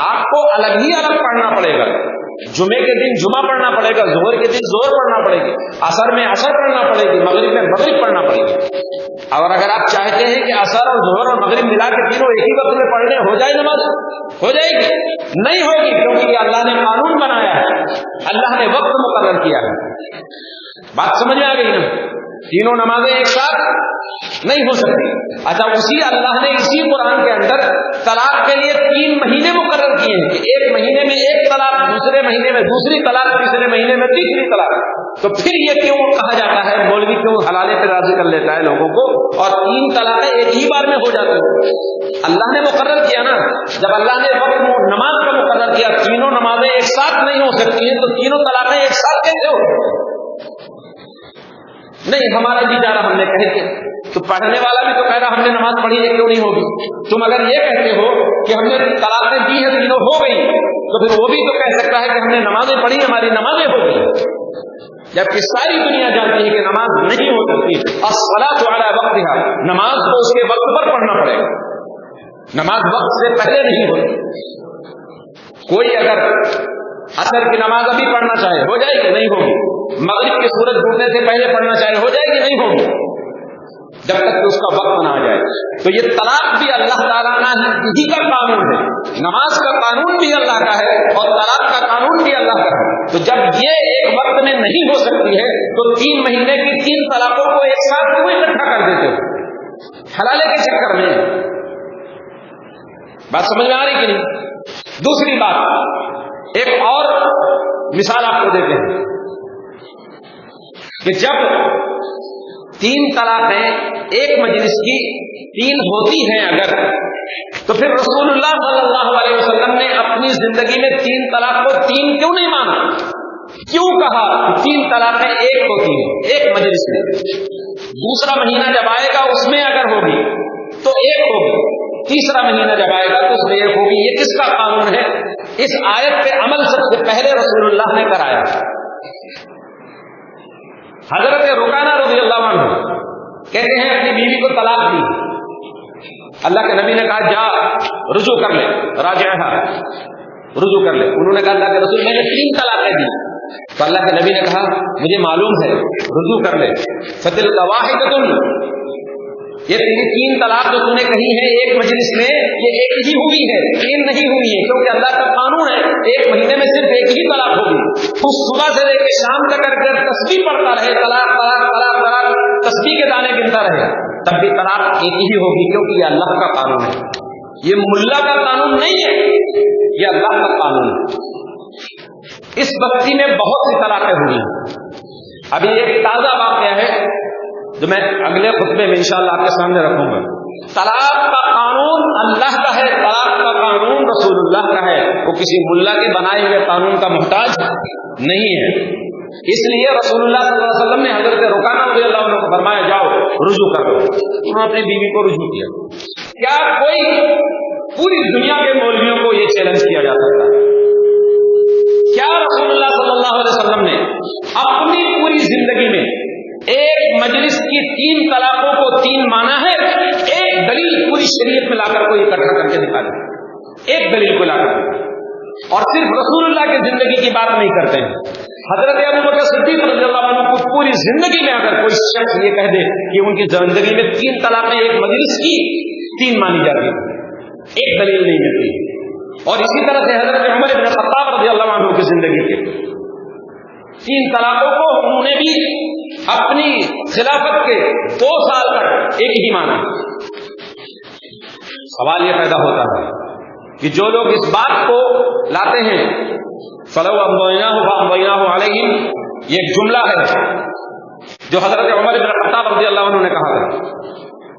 آپ کو الگ ہی الگ پڑھنا پڑے گا۔ جمعے کے دن جمعہ پڑھنا پڑے گا، ظہر کے دن ظہر پڑھنا پڑے گی، عصر میں عصر پڑھنا پڑے گی، مغرب میں مغرب پڑھنا پڑے گی۔ اور اگر آپ چاہتے ہیں کہ عصر اور ظہر اور مغرب ملا کے تینوں ایک ہی وقت میں پڑھ لیں، ہو جائے نماز؟ ہو جائے گی؟ نہیں ہوگی، کیونکہ یہ اللہ نے قانون بنایا ہے، اللہ نے وقت مقرر کیا ہے۔ بات سمجھ میں آ گئی نا؟ تینوں نمازیں ایک ساتھ نہیں ہو سکتی۔ اچھا اسی اللہ نے اسی قرآن کے اندر طلاق کے لیے 3 مہینے مقرر کیے ہیں کہ 1 مہینے میں 1 طلاق، دوسرے مہینے میں دوسری طلاق، تیسرے مہینے میں تیسری طلاق۔ تو پھر یہ کیوں کہا جاتا ہے، مولوی کیوں حلالے پہ راضی کر لیتا ہے لوگوں کو، اور 3 طلاقیں ایک ہی بار میں ہو جاتی ہیں؟ اللہ نے مقرر کیا نا، جب اللہ نے وقت نماز کا مقرر کیا، تینوں نمازیں ایک ساتھ نہیں ہو سکتی ہیں، تو تینوں طلاقیں ایک ساتھ کیسے ہو؟ نہیں، ہمارا جی جا رہا ہم نے کہے کہ تو پڑھنے والا بھی تو کہہ رہا ہم نے نماز پڑھی ہے، کیوں نہیں ہوگی؟ تم اگر یہ کہتے ہو کہ ہم نے طلاقیں دی ہیں تینوں ہو گئی، تو پھر وہ بھی تو کہہ سکتا ہے کہ ہم نے نمازیں پڑھی، ہماری نمازیں ہو گئی، جبکہ ساری دنیا جانتی ہے کہ نماز نہیں ہو سکتی۔ الصلاۃ علی وقتها، نماز کو اس کے وقت پر پڑھنا پڑے گا، نماز وقت سے پہلے نہیں ہوتی۔ کوئی اگر عصر کی نماز ابھی پڑھنا چاہے، ہو جائے گی؟ نہیں ہوگی۔ مغرب کے سورج ڈوبنے سے پہلے پڑھنا چاہے، ہو جائے گی؟ نہیں ہوگی، جب تک کہ اس کا وقت نہ آ جائے۔ تو یہ طلاق بھی اللہ تعالیٰ ہی کا قانون ہے، نماز کا قانون بھی اللہ کا ہے، اور طلاق کا قانون بھی اللہ کا ہے۔ تو جب یہ ایک وقت میں نہیں ہو سکتی ہے تو 3 مہینے کی 3 طلاقوں کو ایک ساتھ کیوں اکٹھا کر دیتے ہو حلالے کے چکر میں؟ بات سمجھ میں آ رہی کہ نہیں؟ دوسری بات، ایک اور مثال آپ کو دیتے ہیں کہ جب 3 طلاقیں ایک مجلس کی 3 ہوتی ہیں اگر، تو پھر رسول اللہ صلی اللہ علیہ وسلم نے اپنی زندگی میں 3 طلاق کو 3 کیوں نہیں مانا؟ کیوں کہا 3 طلاقیں ایک ہوتی ہیں ایک مجلس میں؟ دوسرا مہینہ جب آئے گا اس میں اگر ہوگی تو ایک ہوگی، تیسرا مہینہ جب آئے گا تو اس میں ایک ہوگی۔ یہ کس کا قانون ہے؟ اس آیت پہ عمل سب سے پہلے رسول اللہ نے کرایا۔ حضرت رکانہ رضی اللہ عنہ کہتے ہیں اپنی بیوی کو طلاق دی، اللہ کے نبی نے کہا جا رجوع کر لے، راجعہ رجوع کر لے۔ انہوں نے کہا اللہ کے رسول میں نے 3 طلاقیں دی، تو اللہ کے نبی نے کہا مجھے معلوم ہے، رجوع کر لے۔ فتلک واحدۃ، یہ تیری 3 طلاق جو تم نے کہی ہے ایک مجلس میں، یہ ایک ہی ہوئی ہے، 3 نہیں ہوئی ہے، کیونکہ اللہ کا قانون ہے ایک مہینے میں صرف ایک ہی طلاق ہوگی، اس صبح سے لے کے شام تک اگر تسبیح پڑھتا رہے طلاق طلاق طلاق طلاق تسبیح کے دانے گنتا رہے تب بھی طلاق ایک ہی ہوگی، کیونکہ یہ اللہ کا قانون ہے، یہ ملا کا قانون نہیں ہے، یہ اللہ کا قانون ہے۔ اس بستی میں بہت سی طلاقیں ہوئی ہیں۔ ابھی ایک تازہ واقعہ ہے جو میں اگلے خطبے میں انشاءاللہ آپ کے سامنے رکھوں گا۔ طلاق کا قانون اللہ کا ہے، طلاق کا قانون رسول اللہ کا ہے، وہ کسی ملا کے بنائے ہوئے قانون کا محتاج نہیں ہے۔ اس لیے رسول اللہ صلی اللہ علیہ وسلم نے حضرت رکانہ رضی اللہ عنہ کو فرمایا جاؤ رجوع کرو، انہوں نے اپنی بیوی کو رجوع کیا۔ کیا کوئی پوری دنیا کے مولویوں کو یہ چیلنج کیا جا سکتا ہے؟ کیا رسول اللہ صلی اللہ علیہ وسلم نے اپنی پوری زندگی میں ایک مجلس کی 3 طلاقوں کو 3 مانا ہے؟ ایک دلیل پوری شریعت میں لا کر کوئی اکٹھا کر کے دکھا دیں، ایک دلیل کو لا کر، اور صرف رسول اللہ کی زندگی کی بات نہیں کرتے ہیں۔ حضرت ابوبکر صدیق رضی اللہ عنہ کو پوری زندگی میں اگر کوئی شخص یہ کہہ دے کہ ان کی زندگی میں 3 طلاقیں ایک مجلس کی 3 مانی جاتی ہیں، ایک دلیل نہیں ملتی۔ اور اسی طرح سے حضرت عمر بن خطاب رضی اللہ عنہ کی زندگی کے 3 طلاقوں کو انہوں نے بھی اپنی خلافت کے 2 سال تک ایک ہی مانا۔ سوال یہ پیدا ہوتا ہے کہ جو لوگ اس بات کو لاتے ہیں فَلَوْ أَمْضَيْنَاهُ فَأَمْضَيْنَاهُ عَلَيْهِمْ، یہ جملہ ہے جو حضرت عمر بن خطاب رضی اللہ عنہ نے کہا تھا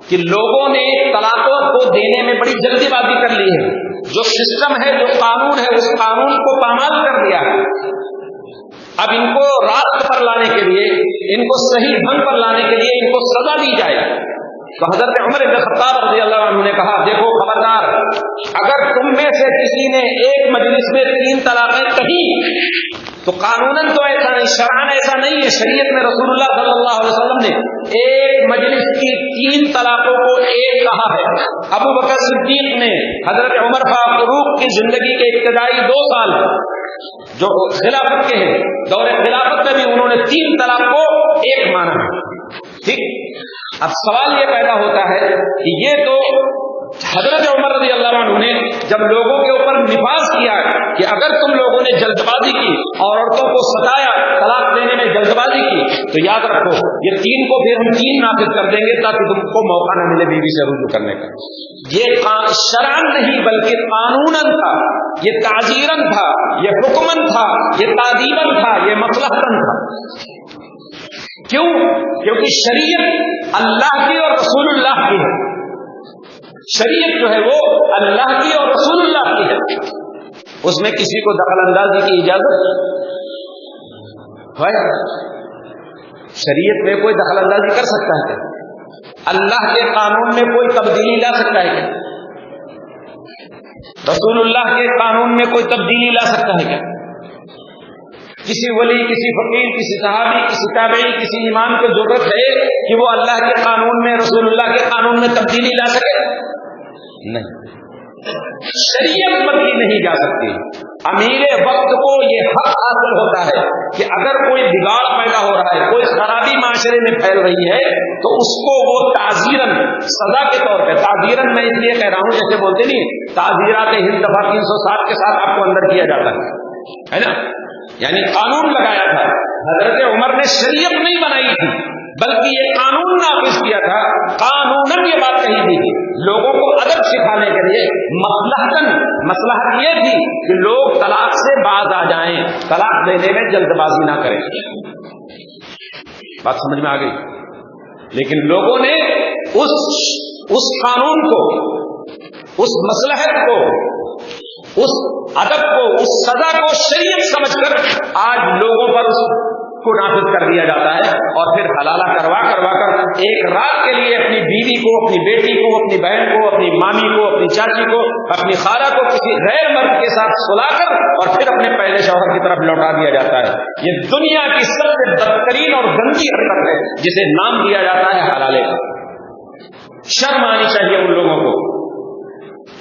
کہ لوگوں نے طلاقوں کو دینے میں بڑی جلدی بازی کر لی ہے، جو سسٹم ہے، جو قانون ہے، اس قانون کو پامال کر دیا ہے۔ اب ان کو راست پر لانے کے لیے، ان کو صحیح ڈھنگ پر لانے کے لیے ان کو سزا دی جائے۔ تو حضرت عمر بن خطاب رضی اللہ عنہ نے کہا دیکھو خبردار، اگر تم میں سے کسی نے ایک مجلس میں 3 طلاقیں کہیں تو قانوناً تو ایسا نہیں، شرعاً ایسا نہیں ہے، شریعت میں رسول اللہ صلی اللہ علیہ وسلم نے ایک مجلس کی 3 طلاقوں کو ایک کہا ہے۔ ابو بکر صدیق نے حضرت عمر فاروق کی زندگی کے ابتدائی 2 سال جو خلافت کے ہیں، دور خلافت میں بھی انہوں نے 3 طلاق کو ایک مانا ہے۔ ٹھیک، اب سوال یہ پیدا ہوتا ہے کہ یہ تو حضرت عمر رضی اللہ عنہ نے جب لوگوں کے اوپر نفاذ کیا کہ اگر تم لوگوں نے جلد بازی کی اور عورتوں کو ستایا، طلاق دینے میں جلد بازی کی، تو یاد رکھو یہ 3 کو پھر ہم 3 نافذ کر دیں گے تاکہ تم کو موقع نہ ملے بیوی سے رجوع کرنے کا۔ یہ شرعاً نہیں بلکہ قانوناً تھا، یہ تعزیراً تھا، یہ حکماً تھا، یہ تعدیباً تھا، یہ مصلحتاً تھا۔ کیوں؟ کیونکہ شریعت اللہ کی اور رسول اللہ کی ہے، شریعت جو ہے وہ اللہ کی اور رسول اللہ کی ہے، اس میں کسی کو دخل اندازی کی اجازت ہے؟ شریعت میں کوئی دخل اندازی کر سکتا ہے کیا؟ اللہ کے قانون میں کوئی تبدیلی لا سکتا ہے کیا؟ رسول اللہ کے قانون میں کوئی تبدیلی لا سکتا ہے کیا؟ کسی ولی، کسی فقیر، کسی صحابی، کسی تابعی، کسی امام کو ضرورت ہے کہ وہ اللہ کے قانون میں، رسول اللہ کے قانون میں تبدیلی لا سکے؟ نہیں، شریعت بدلی نہیں جا سکتی۔ امیر وقت کو یہ حق حاصل ہوتا ہے کہ اگر کوئی بگاڑ پیدا ہو رہا ہے، کوئی خرابی معاشرے میں پھیل رہی ہے، تو اس کو وہ تعزیراً، سزا کے طور پہ، تعزیراً میں اس لیے کہہ رہا ہوں جیسے بولتے نہیں تعزیرات ہند دفعہ 307 کے ساتھ آپ کو اندر کیا جاتا ہے نا، یعنی قانون لگایا تھا۔ حضرت عمر نے شریعت نہیں بنائی تھی بلکہ یہ قانون نافذ کیا تھا، قانوناً یہ بات کہی دی تھی لوگوں کو ادب سکھانے کے لیے، مصلحت یہ تھی کہ لوگ طلاق سے باز آ جائیں، طلاق دینے میں جلد بازی نہ کریں۔ بات سمجھ میں آ گئی؟ لیکن لوگوں نے اس قانون کو، اس مصلحت کو، اس ادب کو، اس سزا کو شریعت سمجھ کر آج لوگوں پر اس کو نافذ کر دیا جاتا ہے، اور پھر حلالہ کروا کر ایک رات کے لیے اپنی بیوی کو، اپنی بیٹی کو، اپنی بہن کو، اپنی مامی کو، اپنی چاچی کو، اپنی خالہ کو کسی غیر مرد کے ساتھ سلا کر اور پھر اپنے پہلے شوہر کی طرف لوٹا دیا جاتا ہے۔ یہ دنیا کی سب سے بدترین اور گندی حرکت ہے جسے نام دیا جاتا ہے حلالے کا۔ شرم آنی چاہیے ان لوگوں کو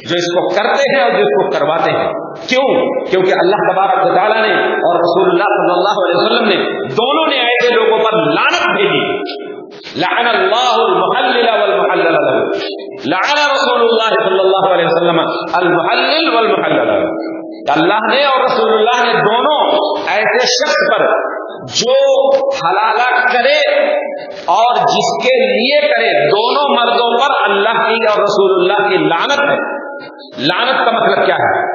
جو اس کو کرتے ہیں اور جو اس کو کرواتے ہیں۔ کیوں؟ کیونکہ اللہ تبارک و تعالیٰ نے اور رسول اللہ صلی اللہ علیہ وسلم نے دونوں نے ایسے لوگوں پر لعنت بھیجی لعن اللہ المحلل والمحلل له، لعن رسول اللہ صلی اللہ علیہ وسلم المحلل والمحلل له. اللہ نے اور رسول اللہ نے دونوں ایسے شخص پر جو حلالہ کرے اور جس کے لیے کرے، دونوں مردوں پر اللہ کی اور رسول اللہ کی لعنت ہے. لعنت کا مطلب کیا ہے؟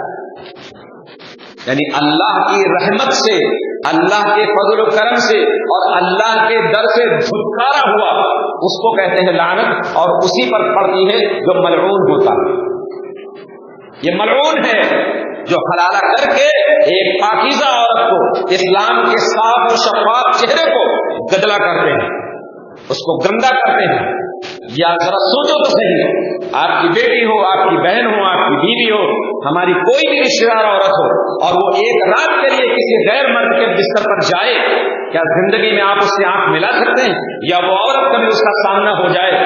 یعنی اللہ کی رحمت سے، اللہ کے فضل و کرم سے اور اللہ کے در سے دھتکارا ہوا، اس کو کہتے ہیں لعنت، اور اسی پر پڑتی ہے جو ملعون ہوتا ہے. یہ ملعون ہے جو حلالہ کر کے ایک پاکیزہ عورت کو، اسلام کے صاف و شفاف چہرے کو گدلا کرتے ہیں، اس کو گندا کرتے ہیں. یا ذرا سوچو تو صحیح، آپ کی بیٹی ہو، آپ کی بہن ہو، آپ کی بیوی ہو، ہماری کوئی بھی رشتہ دار عورت ہو، اور وہ ایک رات کے لیے کسی غیر مرد کے بستر پر جائے، کیا زندگی میں آپ اس سے آنکھ ملا سکتے ہیں؟ یا وہ عورت کبھی اس کا سامنا ہو جائے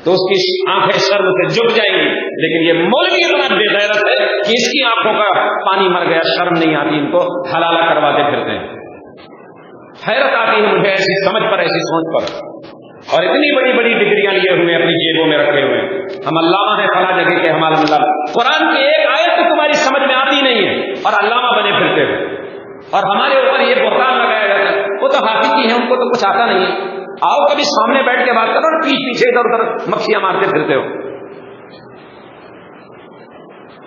تو اس کی آنکھیں شرم سے جھک جائیں گی. لیکن یہ مولوی اتنا بے غیرت ہے کہ اس کی آنکھوں کا پانی مر گیا، شرم نہیں آتی، ان کو حلالہ کرواتے پھرتے ہیں. حیرت آتی ہے مجھے ایسی سمجھ پر، ایسی سوچ پر. اور اتنی بڑی بڑی ڈگریاں لیے ہوئے اپنی جیبوں میں رکھے ہوئے، ہم علامہ ہیں فلاں جگہ کے، ہمارا اللہ. قرآن کی ایک آیت تو تمہاری سمجھ میں آتی نہیں ہے اور علامہ بنے پھرتے ہو. اور ہمارے اوپر یہ بہتان لگایا جاتا ہے وہ تو حافظ ہی ہیں، ان کو تو کچھ آتا نہیں ہے. آؤ کبھی سامنے بیٹھ کے بات کرو، پیچھے پیچھے ادھر ادھر مکھیاں مارتے پھرتے ہو.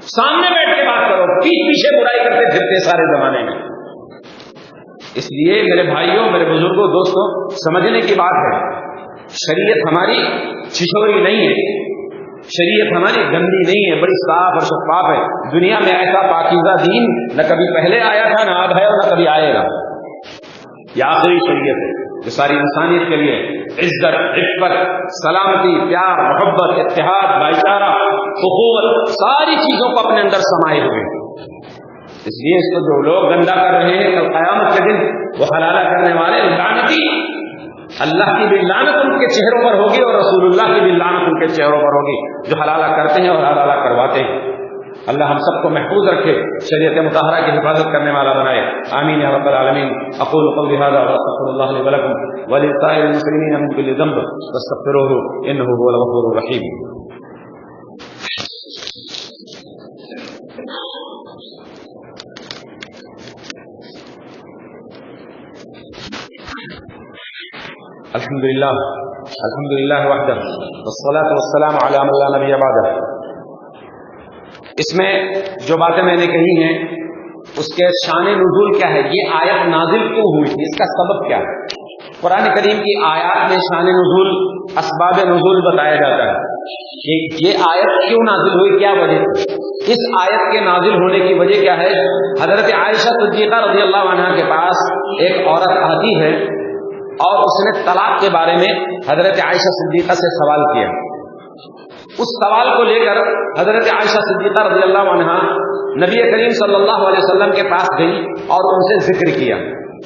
سامنے بیٹھ کے بات کرو، پیچھے برائی کرتے پھرتے سارے زمانے میں. اس لیے میرے بھائیوں، میرے بزرگوں، دوستوں، سمجھنے کی بات ہے. شریعت ہماری چھچوری نہیں ہے، شریعت ہماری گندی نہیں ہے، بڑی صاف اور شفاف ہے. دنیا میں ایسا پاکیزہ دین نہ کبھی پہلے آیا تھا، نہ اب ہے اور نہ کبھی آئے گا. یہ آخری شریعت ہے جو ساری انسانیت کے لیے عزت، عفت، سلامتی، پیار، محبت، اتحاد، بھائی چارہ، اخوت، ساری چیزوں کو اپنے اندر سمائے ہوئے. اس لیے اس کو جو لوگ گندا کر رہے ہیں، کل قیامت کے دن وہ حلالہ کرنے والے لعنتی، اللہ کی بھی لعنت ان کے چہروں پر ہوگی اور رسول اللہ کی بھی لعنت ان کے چہروں پر ہوگی جو حلالہ کرتے ہیں اور حلالہ کرواتے ہیں. اللہ ہم سب کو محفوظ رکھے، شریعت مطہرہ کی حفاظت کرنے والا بنائے. آمین یا رب العالمین. اقول قولی ھذا واستغفر اللہ لی ولکم ولسائر المسلمین من کل ذنب فاستغفروہ انہ هو الغفور الرحیم. الحمدللہ وحدہ والصلاة والسلام علی من لا نبی بعدہ. اس میں جو باتیں میں نے کہی ہیں اس کے شان نزول کیا ہے، یہ آیت نازل کیوں ہوئی تھی، اس کا سبب کیا ہے. قرآن کریم کی آیات میں شان نزول، اسباب نزول بتایا جاتا ہے کہ یہ آیت کیوں نازل ہوئی، کیا وجہ تھی. اس آیت کے نازل ہونے کی وجہ کیا ہے؟ حضرت عائشہ صدیقہ رضی اللہ عنہا کے پاس ایک عورت آتی ہے اور اس نے طلاق کے بارے میں حضرت عائشہ صدیقہ سے سوال کیا. اس سوال کو لے کر حضرت عائشہ صدیقہ رضی اللہ عنہا نبی کریم صلی اللہ علیہ وسلم کے پاس گئی اور ان سے ذکر کیا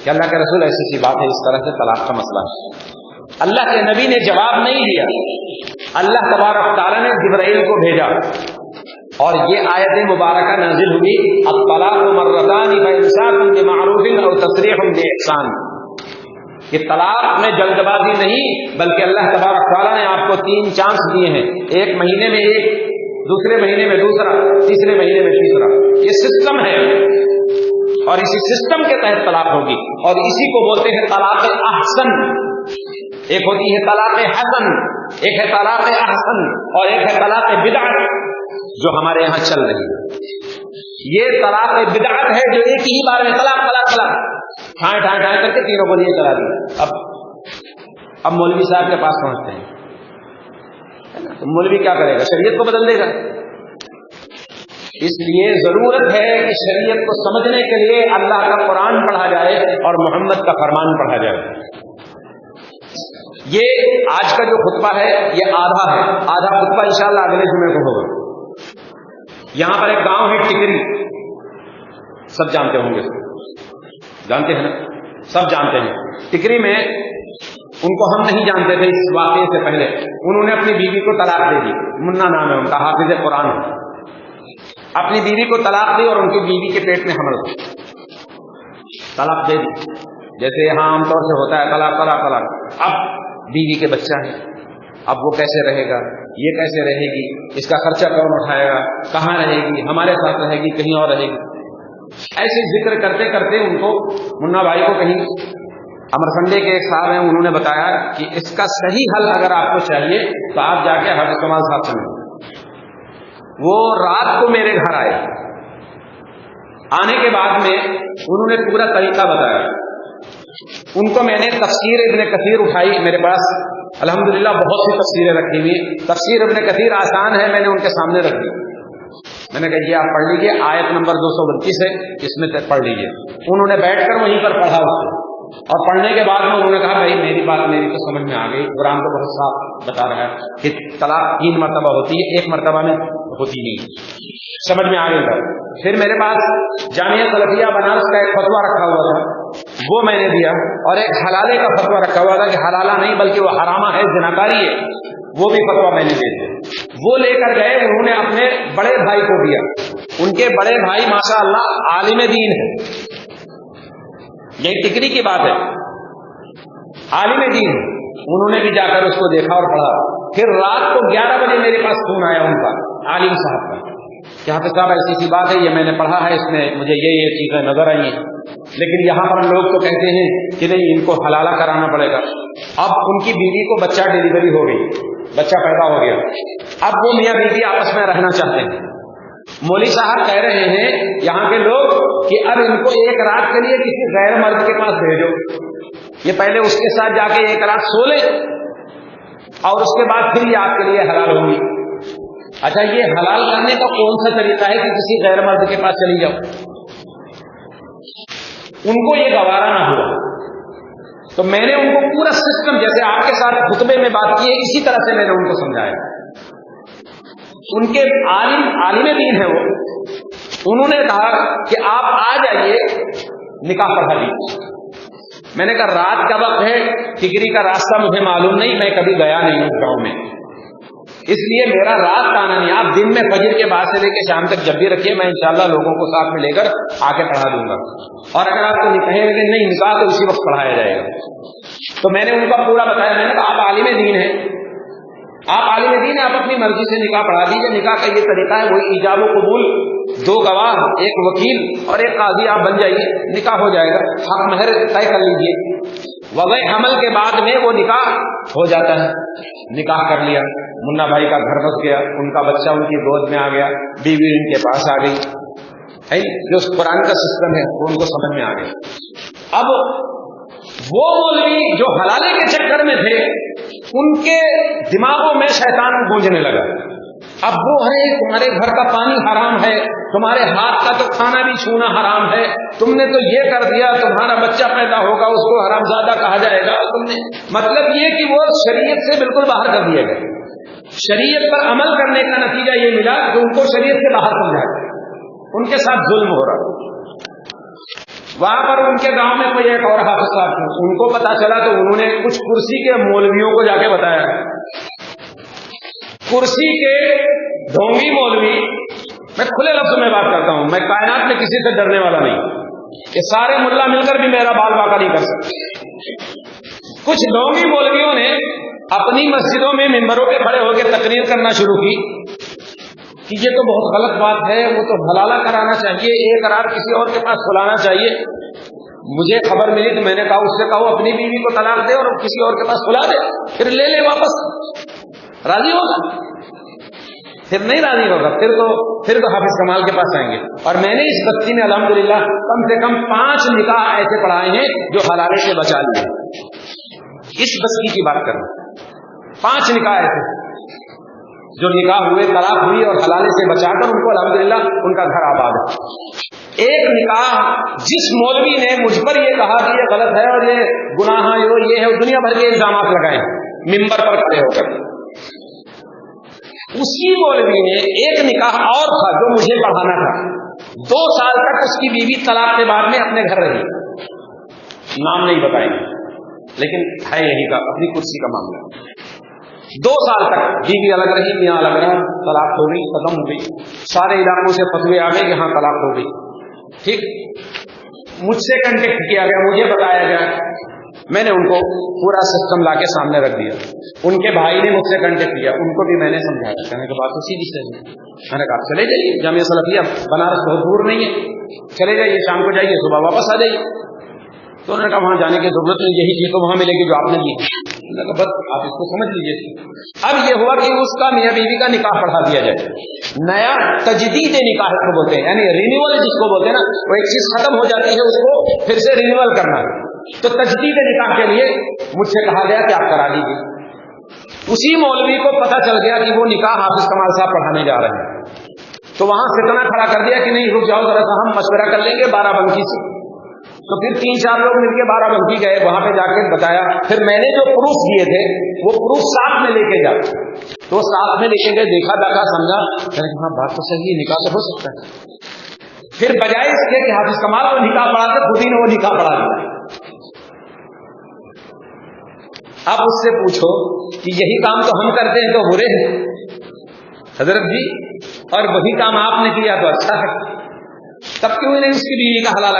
کہ اللہ کے رسول ایسی سی بات ہے، اس طرح سے طلاق کا مسئلہ ہے. اللہ کے نبی نے جواب نہیں دیا. اللہ تبارک تعالیٰ نے جبرائیل کو بھیجا اور یہ آیت مبارکہ نازل ہوئی، الطلاق مرتان فإمساک بمعروف او تسریح بإحسان. کہ طلاق میں جلد بازی نہیں، بلکہ اللہ تبارک تعالیٰ نے آپ کو 3 چانس دیے ہیں، ایک مہینے میں ایک، دوسرے مہینے میں دوسرا، تیسرے مہینے میں تیسرا. یہ سسٹم ہے اور اسی سسٹم کے تحت طلاق ہوگی، اور اسی کو بولتے ہیں طلاق احسن. ایک ہوتی ہے طلاق حسن، ایک ہے طلاق احسن، اور ایک ہے طلاق بدعت جو ہمارے یہاں چل رہی ہے. یہ طلاق بدعت ہے جو ایک ہی بار میں طلاق طلاق طلاق ٹھائیں ٹھائیں ٹھائیں کر کے تینوں کو لیے چلا دیا. اب مولوی صاحب کے پاس پہنچتے ہیں تو مولوی کیا کرے گا؟ شریعت کو بدل دے گا. اس لیے ضرورت ہے کہ شریعت کو سمجھنے کے لیے اللہ کا قرآن پڑھا جائے اور محمد کا فرمان پڑھا جائے. یہ آج کا جو خطبہ ہے یہ آدھا ہے، آدھا خطبہ انشاءاللہ اگلے جمعے کو ہوگا. یہاں پر ایک گاؤں ہے ٹکری، سب جانتے ہوں گے، جانتے ہیں نا، سب جانتے ہیں. ٹکری میں ان کو ہم نہیں جانتے تھے اس واقعے سے پہلے، انہوں نے اپنی بیوی کو طلاق دے دی. منا نام ہے ان کا، حافظ قرآن ہے. اپنی بیوی کو طلاق دی اور ان کی بیوی کے پیٹ میں حمل تھا. طلاق دے دی جیسے یہاں عام طور سے ہوتا ہے طلاق طلاق طلاق. اب بیوی کے بچہ ہے، اب وہ کیسے رہے گا، یہ کیسے رہے گی، اس کا خرچہ کون اٹھائے گا، کہاں رہے گی، ہمارے ساتھ رہے گی کہیں اور رہے گی، ایسے ذکر کرتے کرتے ان کو منا بھائی کو کہیں امرکنڈے کے ایک صاحب ہیں، انہوں نے بتایا کہ اس کا صحیح حل اگر آپ کو چاہیے تو آپ جا کے حافظ کمال صاحب سے ملیں۔ وہ رات کو میرے گھر آئے، آنے کے بعد میں انہوں نے پورا طریقہ بتایا، ان کو میں نے تفسیر ابن کثیر اٹھائی، میرے پاس الحمدللہ بہت سی تفسیریں رکھی ہوئی، تفسیر ابن کثیر آسان ہے، میں نے ان کے سامنے رکھ دی، میں نے کہا یہ آپ پڑھ لیجئے، آیت نمبر 232 ہے، اس میں پڑھ لیجئے۔ انہوں نے بیٹھ کر وہیں پر پڑھا اس کو، اور پڑھنے کے بعد میں انہوں نے کہا بھائی میری بات میری تو سمجھ میں آ گئی، قرآن تو بہت صاف بتا رہا ہے کہ طلاق 3 مرتبہ ہوتی ہے، 1 مرتبہ میں ہوتی نہیں، سمجھ میں آ گئی۔ پھر میرے پاس جامعہ سلفیہ بنارس کا ایک فتویٰ رکھا ہوا تھا، وہ میں نے دیا، اور ایک حلالے کا فتویٰ رکھا ہوا تھا کہ حلالہ نہیں بلکہ وہ حرامہ ہے، زناکاری ہے، وہ بھی فتویٰ میں نے دے دیا۔ وہ لے کر گئے، انہوں نے اپنے بڑے بھائی کو دیا، ان کے بڑے بھائی ماشاء اللہ عالم دین ہے، یہی ٹکری کی بات ہے، عالم دین، انہوں نے بھی جا کر اس کو دیکھا اور پڑھا۔ پھر رات کو 11 بجے میرے پاس فون آیا ان کا، عالم صاحب کا، کہ حافظ صاحب ایسی سی بات ہے، یہ میں نے پڑھا ہے، اس میں مجھے یہ چیزیں نظر آئی ہیں، لیکن یہاں پر لوگ تو کہتے ہیں کہ نہیں ان کو حلالہ کرانا پڑے گا۔ اب ان کی بیوی کو بچہ ڈیلیوری ہو گئی، بچہ پیدا ہو گیا، اب وہ میاں بیوی آپس میں رہنا چاہتے ہیں۔ مولوی صاحب کہہ رہے ہیں یہاں کے لوگ کہ اب ان کو 1 رات کے لیے کسی غیر مرد کے پاس بھیجو، یہ پہلے اس کے ساتھ جا کے 1 رات سو لے اور اس کے بعد پھر یہ آپ کے لیے حلال ہوگی۔ اچھا یہ حلال کرنے کا کون سا طریقہ ہے کہ کسی غیر مرد کے پاس چلی جاؤ؟ ان کو یہ گوارا نہ ہوا، تو میں نے ان کو پورا سسٹم جیسے آپ کے ساتھ خطبے میں بات کی ہے اسی طرح سے میں نے ان کو سمجھایا۔ ان کے عالم دین ہے وہ، انہوں نے کہا کہ آپ آ جائیے نکاح پڑھا لیجیے۔ میں نے کہا رات کا وقت ہے، ٹکری کا راستہ مجھے معلوم نہیں، میں کبھی گیا نہیں ہوں گاؤں میں، اس لیے میرا رات کا آنا نہیں، آپ دن میں فجر کے بعد سے لے کے شام تک جب بھی رکھیے، میں انشاءاللہ لوگوں کو ساتھ میں لے کر آ کے پڑھا دوں گا، اور اگر آپ کو کہیں گے نہیں نکاح تو اسی وقت پڑھایا جائے گا۔ تو میں نے ان کا پورا بتایا، میں نے کہا آپ عالم دین ہیں، آپ عالم دین ہیں، آپ اپنی مرضی سے نکاح پڑھا دیجیے، نکاح کا یہ طریقہ ہے، وہی ایجاب و قبول، 2 گواہ، 1 وکیل اور 1 قاضی، آپ بن جائیے، نکاح ہو جائے گا، حق مہر طے کر لیجیے، وضع حمل کے بعد میں وہ نکاح ہو جاتا ہے۔ نکاح کر لیا، منا بھائی کا گھر بس گیا، ان کا بچہ ان کی گود میں آ گیا، بیوی ان کے پاس آ گئی، جو قرآن کا سسٹم ہے وہ ان کو سمجھ میں آ گیا۔ اب وہ مولوی جو حلالے کے چکر میں تھے، ان کے دماغوں میں شیطان گونجنے لگا، اب وہ ارے تمہارے گھر کا پانی حرام ہے، تمہارے ہاتھ کا تو کھانا بھی چھونا حرام ہے، تم نے تو یہ کر دیا، تمہارا بچہ پیدا ہوگا اس کو حرام زادہ کہا جائے گا، تم نے مطلب یہ کہ وہ شریعت سے بالکل باہر کر دیا گیا۔ شریعت پر عمل کرنے کا نتیجہ یہ ملا کہ ان کو شریعت سے باہر سمجھا گیا، ان کے ساتھ ظلم ہو رہا۔ وہاں پر ان کے گاؤں میں کوئی ایک اور حافظ صاحب تھے، ان کو پتا چلا تو انہوں نے کچھ کرسی کے مولویوں کو جا کے بتایا، کرسی کے ڈھونگی مولوی، میں کھلے لفظ میں بات کرتا ہوں، میں کائنات میں کسی سے ڈرنے والا نہیں، کہ سارے ملا مل کر بھی میرا بال باقا نہیں کر سکتے۔ کچھ ڈھونگی مولویوں نے اپنی مسجدوں میں ممبروں پہ کھڑے ہو کے تقریر کرنا شروع کی کہ یہ تو بہت غلط بات ہے، وہ تو حلالہ کرانا چاہیے، 1 رات کسی اور کے پاس کھلانا چاہیے۔ مجھے خبر ملی تو میں نے کہا اس سے کہو اپنی بیوی کو طلاق دے اور کسی اور کے پاس کھلا دے، پھر لے لے واپس، راضی ہوگا؟ پھر نہیں راضی ہوگا، پھر تو حافظ کمال کے پاس آئیں گے۔ اور میں نے اس بستی میں الحمدللہ کم سے کم 5 نکاح ایسے پڑھائے ہیں جو حلالے سے بچا لیے، اس بستی کی بات کر رہا ہوں، 5 نکاح ایسے جو نکاح ہوئے، طلاق ہوئی اور حلالے سے بچا کر ان کو الحمدللہ ان کا گھر آباد ہے۔ ایک نکاح جس مولوی نے مجھ پر یہ کہا کہ یہ غلط ہے اور یہ گناہ ہے، یہ ہے، دنیا بھر کے الزامات لگائے ممبر پر کھڑے ہو کر، اسی مولوی نے ایک نکاح اور تھا جو مجھے پڑھانا تھا، 2 سال تک اس کی بیوی طلاق کے بعد میں اپنے گھر رہی، نام نہیں بتائیں گے لیکن ہے یہی کا اپنی کرسی کا معاملہ۔ 2 سال تک بیوی الگ رہی، میاں الگ رہا، طلاق ہو گئی، ختم ہو گئی، سارے علاقوں سے فتوے آ گئے یہاں طلاق ہو گئی، ٹھیک۔ مجھ سے کنٹیکٹ کیا گیا، مجھے بتایا گیا میں نے ان کو پورا سسٹم لا کے سامنے رکھ دیا. ان کے بھائی نے مجھ سے کنٹیکٹ کیا, ان کو بھی میں نے سمجھایا. کہنے کے بعد تو سیدھی سے میں نے کہا چلے جائیے, جامعہ سلفیہ بنارس بہت دور نہیں ہے, چلے جائیے, شام کو جائیے, صبح واپس آ جائیے. تو انہوں نے کہا وہاں جانے کی ضرورت نہیں, یہی چیز تو وہاں ملے گی جو آپ نے دی. میں نے کہا بس آپ اس کو سمجھ لیجیے. اب یہ ہوا کہ اس کا میاں بیوی کا نکاح پڑھا دیا جائے. نیا تجدید نکاح کو بولتے ہیں, یعنی رینیول جس کو بولتے ہیں نا, وہ ایک چیز ختم ہو جاتی ہے اس کو پھر سے رینیول کرنا. تو تجدید نکاح کے لیے مجھ سے کہا گیا کہ آپ کرا دیجیے. اسی مولوی کو پتہ چل گیا کہ وہ نکاح حافظ کمال صاحب پڑھانے جا رہے ہیں, تو وہاں فتنہ کھڑا کر دیا کہ نہیں رک جاؤ ذرا سا, ہم مشورہ کر لیں گے 12 بنکی سے. تو پھر 3-4 لوگ مل کے 12 بنکی گئے, وہاں پہ جا کے بتایا. پھر میں نے جو پروف دیے تھے وہ پروف ساتھ میں لے کے جا, تو ساتھ میں لے کے گئے, دیکھا داکھا سمجھا, میں نے کہا بات تو صحیح ہے, نکاح تو ہو سکتا ہے. پھر بجائے اس کے کہ حافظ کمال کو نکاح پڑھا کے خود ہی نے وہ نکاح پڑھا دیا. اب اس سے پوچھو کہ یہی کام تو ہم کرتے ہیں تو برے ہیں حضرت جی, اور وہی کام آپ نے کیا تو اچھا ہے, تب کیوں انہیں اس کی بیوی کا حلالہ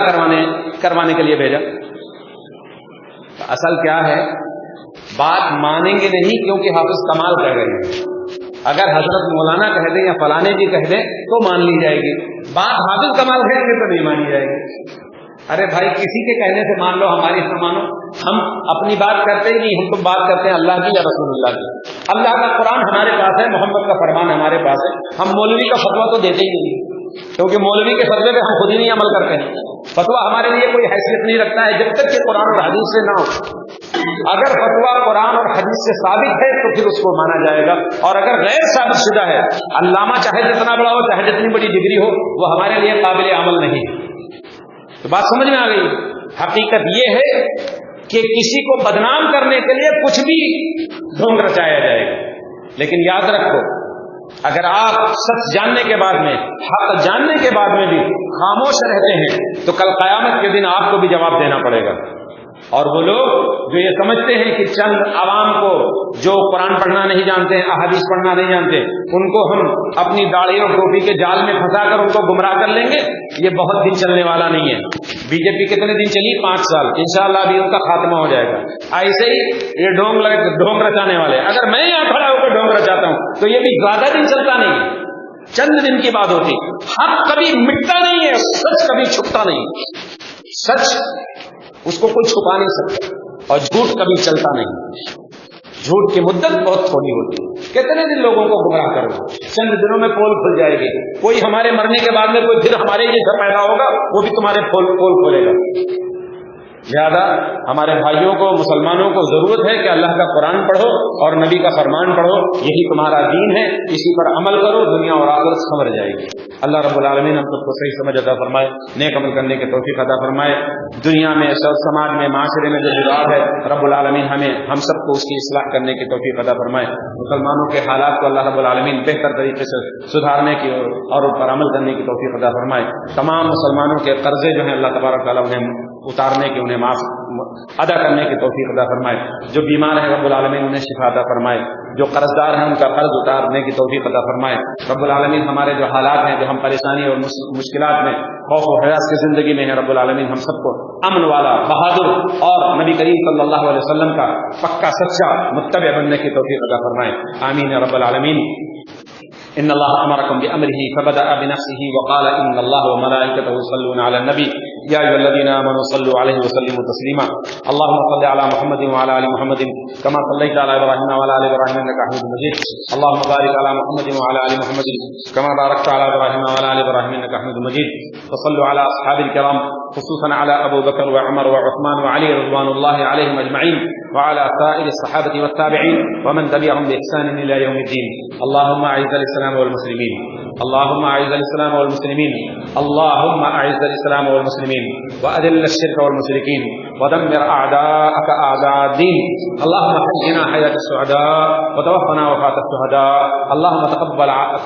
کروانے کے لیے بھیجا؟ اصل کیا ہے, بات مانیں گے نہیں کیونکہ حافظ کمال کہہ رہے ہیں. اگر حضرت مولانا کہہ دیں یا فلانے جی کہہ دیں تو مان لی جائے گی, بات حافظ کمال کہیں گے تو نہیں مانی جائے گی. ارے بھائی کسی کے کہنے سے مان لو, ہماری نہ مانو, ہم اپنی بات کرتے ہی نہیں, ہم تو بات کرتے ہیں اللہ کی یا رسول اللہ کی. اللہ کا قرآن ہمارے پاس ہے, محمد کا فرمان ہمارے پاس ہے, ہم مولوی کا فتویٰ تو دیتے ہی نہیں, کیونکہ مولوی کے فتوے پہ ہم خود ہی نہیں عمل کرتے ہیں. فتویٰ ہمارے لیے کوئی حیثیت نہیں رکھتا ہے جب تک کہ قرآن اور حدیث سے نہ ہو. اگر فتویٰ قرآن اور حدیث سے ثابت ہے تو پھر اس کو مانا جائے گا, اور اگر غیر ثابت شدہ ہے, علامہ چاہے جتنا بڑا ہو, چاہے جتنی بڑی ڈگری ہو, وہ ہمارے لیے قابل عمل نہیں. تو بات سمجھ میں آ گئی. حقیقت یہ ہے کہ کسی کو بدنام کرنے کے لیے کچھ بھی ڈھونگ رچایا جائے گا, لیکن یاد رکھو اگر آپ سچ جاننے کے بعد میں, حق جاننے کے بعد میں بھی خاموش رہتے ہیں تو کل قیامت کے دن آپ کو بھی جواب دینا پڑے گا. اور وہ لوگ جو یہ سمجھتے ہیں کہ چند عوام کو جو قرآن پڑھنا نہیں جانتے, احادیث پڑھنا نہیں جانتے, ان کو ہم اپنی داڑھی اور ٹوپی کے جال میں پھنسا کر ان کو گمراہ کر لیں گے, یہ بہت دن چلنے والا نہیں ہے. بی جے پی کتنے دن چلی؟ 5 سال. انشاءاللہ ابھی ان کا خاتمہ ہو جائے گا. ایسے ہی یہ ڈھونگ رچانے والے, اگر میں یہاں کھڑا ہو کر ڈھونگ رچاتا ہوں تو یہ بھی زیادہ دن چلتا نہیں ہے, چند دن کی بات ہوتی. حق کبھی مٹتا نہیں ہے, سچ کبھی چھپتا نہیں. سچ اس کو کوئی چھپا نہیں سکتا, اور جھوٹ کبھی چلتا نہیں. جھوٹ کی مدت بہت تھوڑی ہوتی ہے. کتنے دن لوگوں کو گمراہ کرو, چند دنوں میں پول کھل جائے گی. کوئی ہمارے مرنے کے بعد میں کوئی پھر ہمارے جیسا پیدا ہوگا, وہ بھی تمہارے پول کھولے گا. لہذا ہمارے بھائیوں کو, مسلمانوں کو ضرورت ہے کہ اللہ کا قرآن پڑھو اور نبی کا فرمان پڑھو, یہی تمہارا دین ہے, اسی پر عمل کرو, دنیا اور آخرت سنور جائے گی. اللہ رب العالمین ہم سب کو صحیح سمجھ عطا فرمائے, نیک عمل کرنے کی توفیق عطا فرمائے. دنیا میں, سماج میں, معاشرے میں جو بگاڑ ہے, رب العالمین ہم سب کو اس کی اصلاح کرنے کی توفیق عطا فرمائے. مسلمانوں کے حالات کو اللہ رب العالمین بہتر طریقے سے سدھارنے کی اور ان پر عمل کرنے کی توفیق عطا فرمائے. تمام مسلمانوں کے قرضے جو ہیں اللہ تبارک تعالیٰ انہیں اتارنے کی, انہیں معاف ادا کرنے کی توفیق عطا فرمائے. جو بیمار ہیں رب العالمین انہیں شفا عطا فرمائے. جو قرضدار ہیں ان کا قرض اتارنے کی توفیق عطا فرمائے. رب العالمین ہمارے جو حالات ہیں, جو ہم پریشانی اور مشکلات میں, خوف و حراس کی زندگی میں ہیں, رب العالمین ہم سب کو امن والا, بہادر اور نبی کریم صلی اللہ علیہ وسلم کا پکا سچا متبع بننے کی توفیق عطا فرمائے. آمین یا رب العالمین. ان اللہ امرکم بامرہ فبدأ بنفسہ وقال ان اللہ وملائکتہ یصلون علی النبی یا ایھا الذین آمنوا صلوا علیہ وسلموا تسلیما. اللهم صل علی محمد وعلى آل محمد كما صليت على ابراہیم وعلى آل ابراہیم انک حمید مجید. اللهم بارک علی محمد وعلى آل محمد كما بارکت علی ابراہیم وعلى آل ابراہیم انک حمید مجید. وصلوا علی اصحاب الکرام خصوصا علی ابو بکر وعمر وعثمان وعلی رضوان اللہ علیہم اجمعین وعلى سائر الصحابة والتابعين ومن تبعهم بإحسان إلى يوم الدين. اللهم أعز الإسلام والمسلمين, اللهم أعز الإسلام والمسلمين, اللهم أعز الإسلام والمسلمين وأذل الشرك والمشركين ودمر أعداءك أعداء الدين. اللهم حينا حياة السعداء وتوفنا وفاة الشهداء. اللهم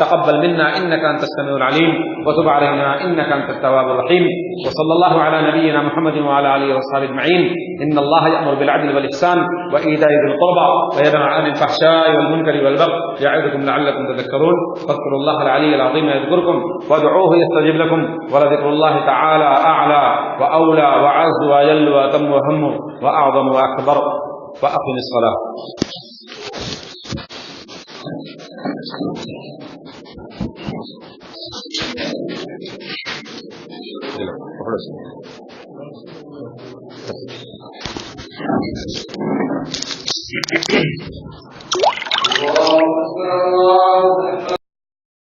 تقبل منا إنك أنت السميع العليم وتب علينا إنك أنت التواب الرحيم. وصلى الله على نبينا محمد وعلى آله وصحبه أجمعين. إن الله يأمر بالعدل والإحسان وإيتاء ذي القربى وينهى عن الفحشاء والمنكر والبغي يعظكم لعلكم تذكرون. فاذكروا الله العلي العظيم يذكركم وادعوه يستجب لكم ولذكر الله تعالى أعلى وأولى وأعز وأجل وأتم وهم وأعظم وأكبر وأقم الصلاة.